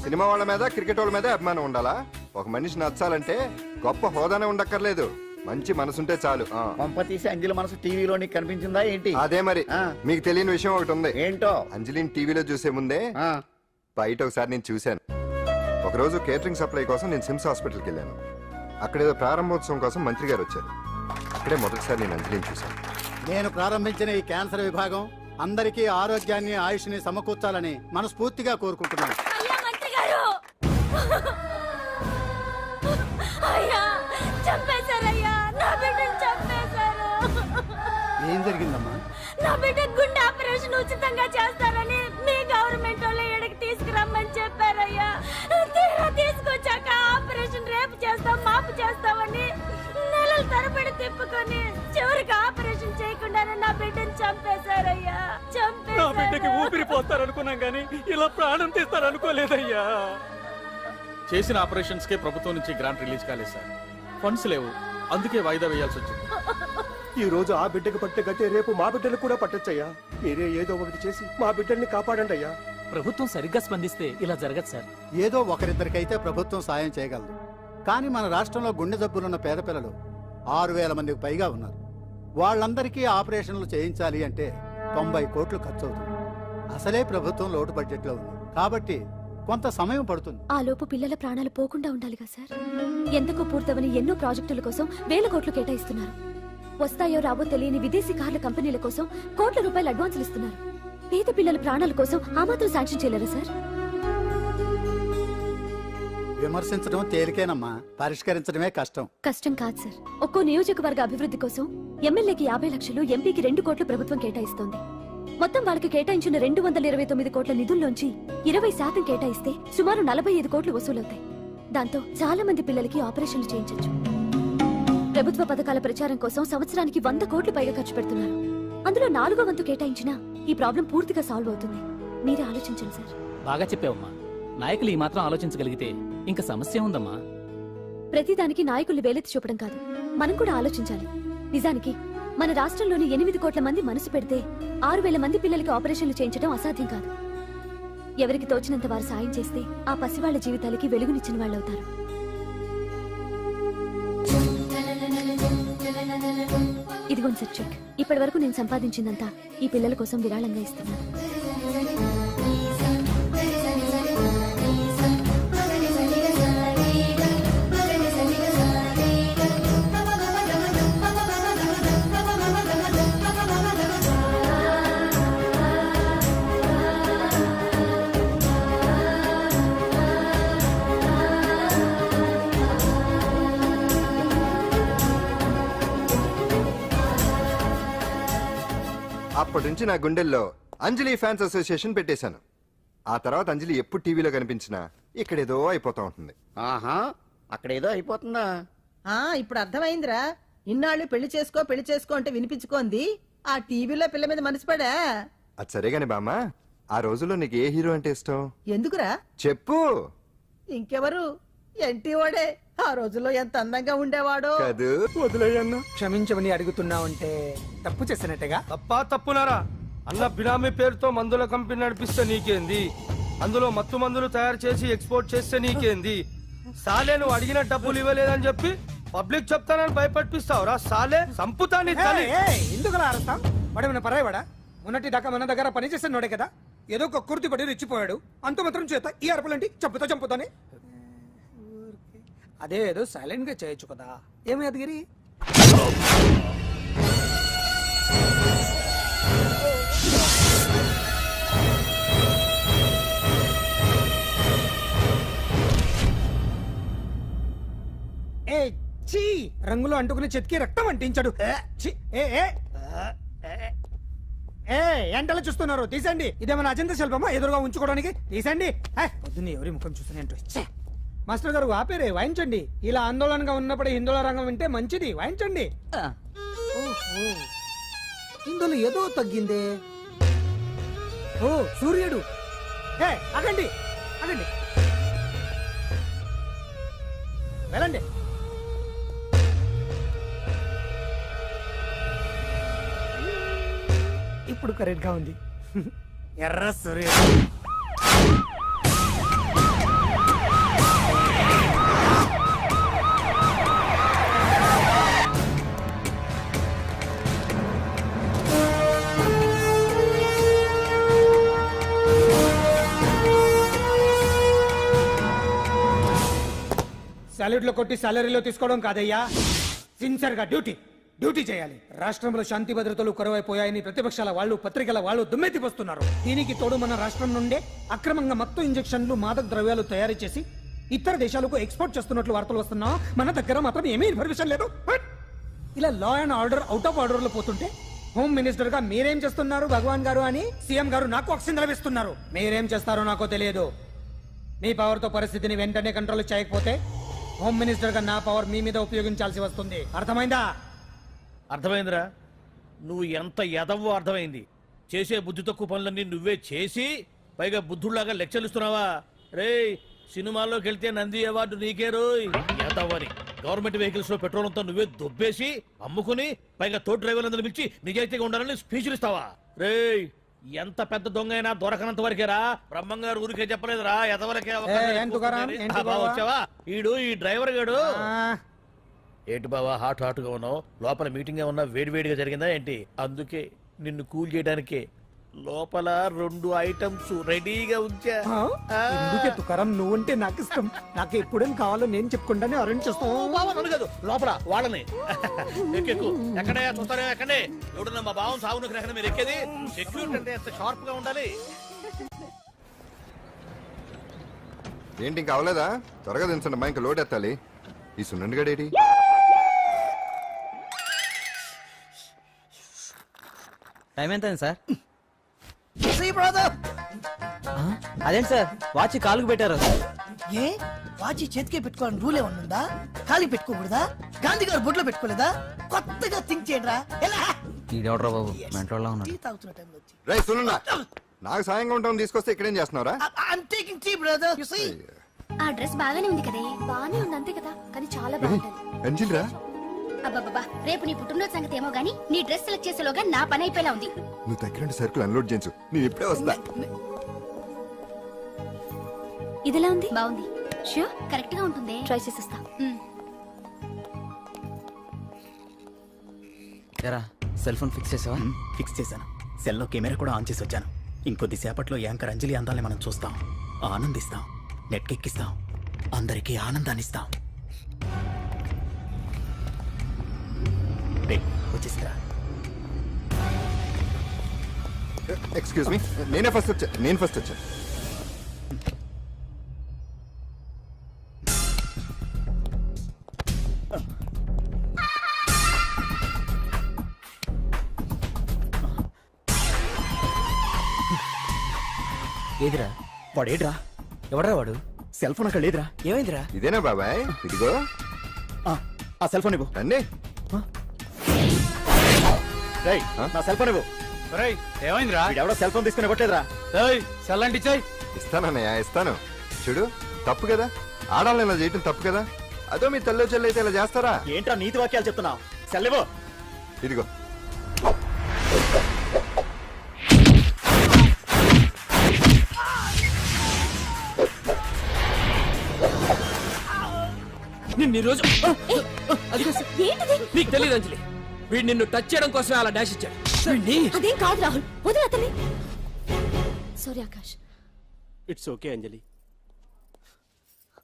సినిమా వాళ్ళ మీద క్రికెట్ వాళ్ళ మీద అభిమానం ఉండాలా? ఒక మనిషి నచ్చాలంటే గొప్ప హోదానే ఉండక్కర్లేదు, మంచి మనసుంటే చాలు. పంప తీసి అంజలి మనసు టీవీలో నీకు కనిపించిందా ఏంటి? అదే మరి. మీకు తెలియని విషయం ఒకటి ఉంది. ఏంటో? అంజలిని టీవీలో చూసే ముందే బయట ఒకసారి నేను చూశాను. ఒకరోజు కేటరింగ్ సప్లై కోసం నేను సిమ్స్ హాస్పిటల్కి వెళ్ళాను. అక్కడేదో ప్రారంభోత్సవం కోసం మంత్రి గారు వచ్చారు. అక్కడే మొదటిసారి నేను అంజలిని చూశాను. నేను ప్రారంభించిన ఈ క్యాన్సర్ విభాగం అందరికీ ఆరోగ్యాన్ని ఆయుష్ని సమకూర్చాలని మనస్ఫూర్తిగా కోరుకుంటున్నాను. ఏం జరిగిందమ్మా? నా బిడ్డ గుండె ఆపరేషన్ ఉచితంగా చేస్తారని మీ గవర్నమెంట్ వాళ్ళు ఎడకి తీసుకురమ్మని చెప్పారయ్యా. తీరా తీసుకొచ్చాక ఆపరేషన్ రేపు చేస్తాం మాపు చేస్తామని నెలల తరబడి తిప్పుకొని చివరికి ఆపరేషన్ చేయకుండానే నా బిడ్డని చంపేశారయ్యా. నా బిడ్డకి ఊపిరి పోస్తారనుకున్నాం గానీ ఇలా ప్రాణం తీస్తారనుకోలేదయ్యా. చేసిన ఆపరేషన్స్ కే ప్రభుత్వం నుంచి గ్రాంట్ రిలీజ్ కాలేదు సార్. ఫండ్స్ లేవు, అందుకే వాయిదా వేయాల్సి వచ్చింది. ఈ రోజు ఆ బిడ్డకు పట్టే గట్టే రేపు మా బిడ్డలు కూడా పట్టొచ్చయ్యా. మీరే ఏదో ఒకటి చేసి మా బిడ్డల్ని కాపాడండి అయ్యా. ప్రభుత్వం సరిగ్గా స్పందిస్తే ఇలా జరగదు సార్. ఏదో ఒకరిద్దరికైతే ప్రభుత్వం సాయం చేయగలదు, కానీ మన రాష్ట్రంలో గుండె జబ్బులున్న పేద పిల్లలు 6,000 మందికి పైగా ఉన్నారు. వాళ్ళందరికీ ఆపరేషన్లు చేయించాలి అంటే 90 కోట్లు ఖర్చు అవుతుంది. అసలే ప్రభుత్వం లోటు బడ్జెట్ లో ఉంది, కాబట్టి కొంత సమయం పడుతుంది. ఆ లోపు పిల్లల ప్రాణాలు పోకుండా ఉండాలిగా సార్. ఎంతకు పూర్తవని ఎన్నో ప్రాజెక్టుల కోసం వేల కోట్లు కేటాయిస్తున్నారు. వస్తాయో రావో తెలియని విదేశీ కార్ల కంపెనీల కోసం కోట్ల రూపాయలు అడ్వాన్సులు ఇస్తున్నారు. పేద పిల్లల ప్రాణాల కోసం ఆ మాత్రం శాంక్షన్ చేయలేరా సార్? విమర్శించడం తేలికేనమ్మా, పరిష్కరించడమే కష్టం. కష్టం కాదు సార్. ఒక్కో నియోజకవర్గ అభివృద్ధి కోసం ఎమ్మెల్యేకి 50 లక్షలు, ఎంపీకి 2 కోట్లు ప్రభుత్వం కేటాయిస్తోంది. మొత్తం వాళ్ళకి కేటాయించిన 229 కోట్ల నిధుల్లోంచి 20% కేటాయిస్తే సుమారు 45 కోట్లు వసూలవుతాయి. దాంతో చాలా మంది పిల్లలకి ఆపరేషన్లు చేయించొచ్చు. ప్రభుత్వ పథకాల ప్రచారం కోసం సంవత్సరానికి 100 కోట్లు పైగా ఖర్చు పెడుతున్నారు. అందులో 4వ వంతు కేటాయించినా ఈ ప్రాబ్లం పూర్తిగా సాల్వ్ అవుతుంది. మీరే ఆలోచించండి సార్. బాగా చెప్పావమ్మా. నాయకులు ఈ మాత్రం ఆలోచించగలిగితే ఇంకా సమస్య ఉందమ్మా. ప్రతిదానికి నాయకుల్ని వేలెత్తి చూపడం కాదు, మనం కూడా ఆలోచించాలి. నిజానికి మన రాష్ట్రంలోని 8 కోట్ల మంది మనసు పెడితే 6,000 మంది పిల్లలకి ఆపరేషన్లు చేయించడం అసాధ్యం కాదు. ఎవరికి తోచినంత వారు సాయం చేస్తే ఆ పసివాళ్ల జీవితాలకి వెలుగునిచ్చిన వాళ్ళవుతారు. ఇదిగోండి సార్ చెక్. ఇప్పటి వరకు నేను సంపాదించిందంతా ఈ పిల్లల కోసం విరాళంగా ఇస్తున్నాను. అప్పటి నుంచి నా గుండెల్లో అంజలి ఫ్యాన్స్ అసోసియేషన్ పెట్టేశాను. ఆ తర్వాత అంజలి ఎప్పుడు టీవీలో కనిపించినా ఇక్కడేదో అయిపోతా ఉంటుంది. ఆహా, అక్కడేదో అయిపోతుందా? ఇప్పుడు అర్థమైందిరా. ఇన్నాళ్ళు పెళ్లి చేసుకో అంటే వినిపించుకోంది ఆ టీవీలో పిల్ల మీద మనసు పడా. అది సరే గాని బామ్మ, ఆ రోజుల్లో నీకు ఏ హీరో అంటే ఇష్టం? ఎందుకురా? చెప్పు. ఇంకెవరు? ఎన్టీఓడే. ఆ రోజుల్లో ఎంత అందంగా ఉండేవాడు. వదిలేయన్నా. క్షమించమని అడుగుతున్నావంటే తప్పు చేసినట్టుగా. తప్పునారా అన్న బినామీ పేరుతో మందుల కంపెనీ నడిపిస్తే నీకేంది? అందులో మత్తు మందులు తయారు చేసి ఎక్స్పోర్ట్ చేస్తే నీకేంది? సాలే నువ్వు అడిగిన డబ్బులు ఇవ్వలేదని చెప్పి పబ్లిక్ చెప్తానని భయపడిపిస్తావురా? సాలే సంపుతాని ఎందుకు అరుస్తాం? వాడేమైనా పరాయవాడా? మొన్నటి దాకా మన దగ్గర పని చేసినోడే కదా. ఏదో ఒక కుర్తి పడి రెచ్చిపోయాడు. అంత మాత్రం చేత ఈ అరుపులంటి చంపుతానే. అదే ఏదో సైలెంట్ గా చేయొచ్చు కదా. ఏమి అదిగిరి? రంగులో అంటుకుని చెతికి రక్తం అంటించాడు. ఎంటలో చూస్తున్నారు, తీసండి. ఇదేమన్నా అజంత శిల్పమా ఎదురుగా ఉంచుకోవడానికి? తీసండి. పొద్దున్న ఎవరి ముఖం చూస్తున్నా. మాస్టర్ గారు ఆపేరే, వాయించండి. ఇలా ఆందోళనగా ఉన్నప్పుడు హిందువుల రంగం వింటే మంచిది, వాయించండి. ఇందులో ఏదో తగ్గిందే. ఓ సూర్యుడు. ఆగండి ఆగండి, వెళ్ళండి. ఇప్పుడు కరెక్ట్ గా ఉంది. ఎర్ర సూర్యుడు. సాలరీలో కొట్టి సాలరీలో తీసుకోవడం కాదయ్యా, సిన్సియర్ గా డ్యూటీ చేయాలి. రాష్ట్రంలో శాంతి భద్రతలు కరువైపోయాయని ప్రతిపక్షాల వాళ్ళు, పత్రికల వాళ్ళు దుమ్మెత్తిపోస్తున్నారు. దీనికి తోడు మన రాష్ట్రం నుండే అక్రమంగా మత్తు ఇంజెక్షన్లు, మాదక ద్రవ్యాలు తయారు చేసి ఇతర దేశాలకు ఎక్స్పోర్ట్ చేస్తున్నట్లు వార్తలు వస్తున్నా మన దగ్గర మాత్రం ఏమీ ఇన్ఫర్మేషన్ లేదు. ఇలా law and order out of order లో పోతుంటే హోమ్ మినిస్టర్ గా మీరేం చేస్తున్నారు భగవాన్ గారు అని సీఎం గారు నాకు ఆక్సిజన్ లభిస్తున్నారు. మీరేం చేస్తారో నాకు తెలియదు. మీ పవర్ తో పరిస్థితిని వెంటనే కంట్రోల్ చేయకపోతే హోమ్ మినిస్టర్ గా నా పవర్ మీ మీద ఉపయోగించాల్సి వస్తుంది. అర్థమైందా? అర్థమైందిరా. నువ్వు ఎంత ఎదవో అర్థమైంది. చేసే బుద్ధి తక్కువ పనులన్నీ నువ్వే చేసి పైగా బుద్ధుళ్లాగా లెక్చర్లు ఇస్తున్నావా? రే, సినిమాల్లోకి వెళ్తే నంది అవార్డు నీకే రోయ్. ఎదవని గవర్నమెంట్ వెహికల్స్ లో పెట్రోల్ అంతా నువ్వే దొబ్బేసి అమ్ముకుని పైగా తోటి డ్రైవర్లందరూ పిలిచి నిజాయితీగా ఉండాలని స్పీచ్లు ఇస్తావా? రే, ఎంత పెద్ద దొంగ అయినా దొరకనంత వరకేరా. బ్రహ్మంగారు ఊరికే చెప్పలేదురా ఎదవలకే వచ్చావా? ఈడు ఈ డ్రైవర్ గాడు. ఏంటి బావా హాట్ గా ఉన్నావు? లోపల మీటింగ్ ఏమన్నా వేడివేడిగా జరిగిందా ఏంటి? అందుకే నిన్ను కూల్ చేయడానికే లోపల 2 ఐటమ్స్ రెడీగా ఉంచా. ఎందుకే తుకారం, నువ్వుంటే నాకు ఇష్టం. నాకు ఎప్పుడేం కావాలో నేను చెప్పుకుంటానే అరేంజ్ చేస్తాను. కాదు లోపల వాళ్ళని ఎక్కెక్కు. ఎక్కడయ్యా చూస్తారా? ఎక్కడే ఎవడన్నా మా బావం సాగును ఎక్కడ మీరు ఎక్కేది? సెక్యూరిటీ అంటే ఎంత షార్ప్ గా ఉండాలి. ఏంటి ఇంకా అవలేదా? త్వరగా దించండి అమ్మా, ఇంకా లోడ్ ఎత్తాలి. ఈ సున్నండి గడేటి? టైం ఎంత సార్? అదేంటి సార్ వాచ్ కాలుకు పెట్టారు? ఏ వాచి చేతికే పెట్టుకోవాలని రూల్ ఏమన్నా ఉందా? ఖాళీ పెట్టుకోకూడదా? గాంధీ గారు బొట్లో పెట్టుకోలేదా? కొత్తగా థింక్ చేయండిరా. బాబు మెంటోళ్ళ ఉన్నాడు. టీ తాగుతున్న టైంలో వచ్చి రేయ్ సునండా, నాకు సాయంగా ఉంటాం తీసుకొస్తే ఇక్కడేం చేస్తున్నారా? I'm taking tea, brother. You see? ఆ డ్రెస్ బాగానే ఉంది కదే. బానే ఉంది అంతే కదా, కానీ చాలా బాగుంటది. అంజిల్ రా. అబ్బబ్బబ్బా, రేపు నీ పుట్టినరోజు సంగతి ఏమో గానీ నీ డ్రెస్ సెలెక్ట్ చేసేలోగా నా పని అయిపోయేలా ఉంది. నువ్వు దగ్గర సరుకులు అన్లోడ్ చేయించు, నేను ఇప్పుడే వస్తా. ఇదిలా ఉంది? బాగుంది. ష్యూర్? కరెక్ట్ గా ఉంటుంది. ట్రై చేసిస్తా. సెల్ ఫోన్ ఫిక్స్ చేసావా? ఫిక్స్ చేశాను. సెల్లో కెమెరా కూడా ఆన్ చేసి వచ్చాను. ఇంకొద్ది సేపట్లో యాంకర్ అంజలి అందాలని మనం చూస్తాం, ఆనందిస్తాం, నెట్కెక్కిస్తాం, అందరికీ ఆనందాన్ని ఇస్తాం. వచ్చేసిరా. ఎక్స్క్యూజ్ మీ, నేను ఫస్ట్ వచ్చా. ఏదిరా వాడేడ్రా? ఎవడరా వాడు? సెల్ ఫోన్ అక్కడ లేదురా. ఏమైందిరా? ఇదేనా బాబాయ్? ఇదిగో ఆ సెల్ ఫోన్ ఇవ్వు. రండి. నా సెల్ ఫోన్ ఇవ్వు. ఏమైందిరా ఎవడో సెల్ ఫోన్ తీసుకుని ఇవ్వట్లేదురా సెల్ అంటే ఇచ్చాయి. ఇస్తానన్నయ్య ఇస్తాను. చూడు తప్పు కదా, ఆడాలని ఇలా చేయటం తప్పు కదా. అదో మీ తల్లో చెల్లి అయితే ఇలా చేస్తారా? ఏంట్రా నీతి వాక్యాలు చెప్తున్నావు? సెల్ ఇవ్వు. ఇదిగో నిన్ను రోజు నీకు తెలియదు అంజలి, వీడు నిన్ను టచ్ చేయడం కోసమే అలా డాష్ ఇచ్చాడు. అదేం కాదు రాహుల్, వదిలే అతన్ని. సారీ ఆకాష్. ఇట్స్ ఓకే అంజలి.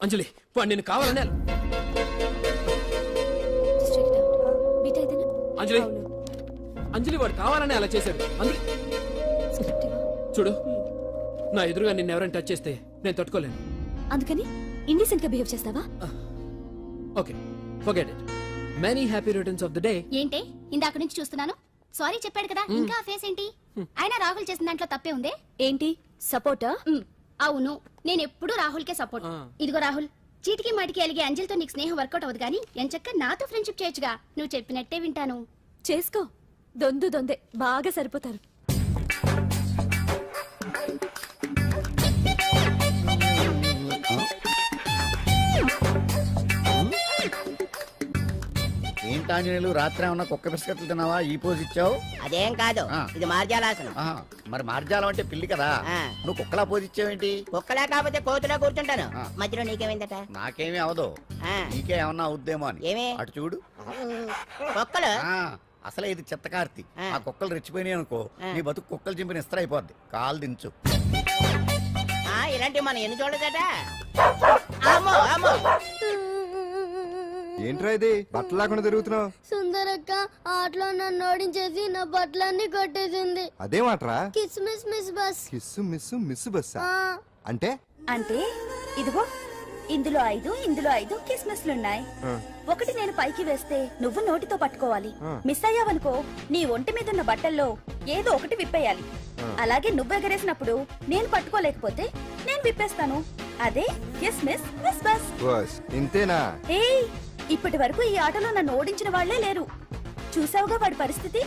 అంజలి వాడు నిన్ను కావాలనే అంజలి అంజలి వాడు కావాలనే అలా చేశాడు. చూడు, నా ఎదురుగా నిన్ను ఎవరైనా టచ్ చేస్తే నేను తట్టుకోలేను. అందుకని ఇండిసెంట్ గా బిహేవ్ చేస్తావా? Okay, forget it. Many happy returns of the day. ఏంటి ఇందాక నుంచి చూస్తున్నాను? సారీ చెప్పాడు కదా, ఇంకా ఆ ఫేస్ ఏంటి? అయినా రాహుల్ చేసిన దాంట్లో తప్పే ఉందే. ఏంటి సపోర్టా? అవును, నేను ఎప్పుడూ రాహుల్ కే సపోర్ట్. ఇదిగో రాహుల్, చీటికి మాటికి అలిగే అంజలితో నీకు స్నేహం వర్కౌట్ అవ్వదు కానీ ఎంచక్క నాతో ఫ్రెండ్షిప్ చేయొచ్చుగా. నువ్వు చెప్పినట్టే వింటాను. చేసుకో, దొందే బాగా సరిపోతారు. ఏంటాంజనేయులు రాత్రి ఏమన్నా కుక్క బిస్కెట్లు తిన్నావా? ఈ పోజ్ ఇచ్చావు. అదేం కాదు, ఇది మార్జాలాసనం. మరి మార్జాలం అంటే పిల్లి కదా, నువ్వు కుక్కలా పోజ్ ఇచ్చావేంటి? కుక్కలా కాకపోతే కోతులా కూర్చుంటాను. మధ్యలో నీకేమైందట? నాకేమీ అవదు, నీకే ఏమన్నా అవుద్దేమో అని. ఏమి? అటు చూడు. కుక్కలు అసలే ఇది చిత్తకార్తి. ఆ కుక్కలు రెచ్చిపోయినాయి అనుకో, నీ బతుకు కుక్కలు చింపిన ఇస్త్ర అయిపోద్ది. కాలు దించు. ఇలాంటివి మనం ఎన్ని చూడదట. అమ్మో అమ్మో, ఏంట్రా ఇది బట్టలు లేకుండా తిరుగుతున్నావు? సుందరక్క ఆటలో నన్ను ఓడించేసి నా బట్టలన్నీ కొట్టేసింది. అదేమాట్రా? Kiss miss miss bus. Kiss miss miss bus అంటే? అంటే ఇదిగో ఇందులో 5 కిస్మిస్లున్నాయి. ఒకటి నేను పైకి వేస్తే నువ్వు నోటితో పట్టుకోవాలి. మిస్ అయ్యావనుకో నీ ఒంటి మీద ఉన్న బట్టల్లో ఏదో ఒకటి విప్పేయాలి. అలాగే నువ్వు ఎగరేసినప్పుడు నేను పట్టుకోలేకపోతే నేను విప్పేస్తాను. అదే కిస్మిస్ మిస్ బస్. ఇంతేనా? ఏయ్, ఇప్పటి వరకు ఈ ఆటలో నన్ను ఓడించిన వాళ్లే లేరు. చూసావుగా వాడి పరిస్థితి.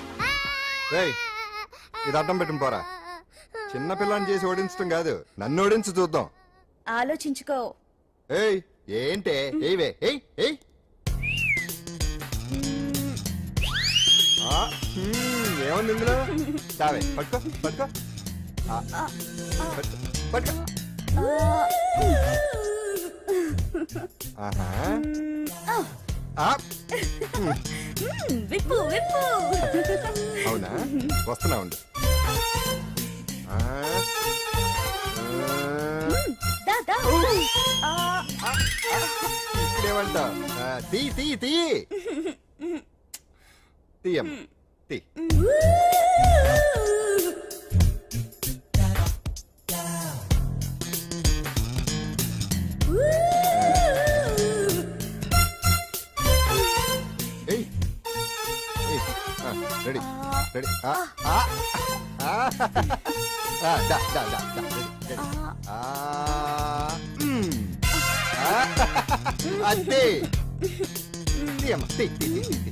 ఇది అడ్డం పెట్టిన పోరా. చిన్న పిల్లని చేసి ఓడించడం కాదు, నన్ను ఓడించి చూద్దాం. ఆలోచించుకో. ఏయ్ ఏంటే? ఏవే ఏయ్ ఏయ్ ఏముంది ఇందులో? చావే పట్టుకో పట్టుకో పట్టుకో. విప్పు విప్పు. అవునా, వస్తున్నా ఉండు. ఇప్పుడేమంటా? తీ తీ తీ తీయం తీ. Ready ready. అంతే తీయమ్మ తీ తీ తీ తీ.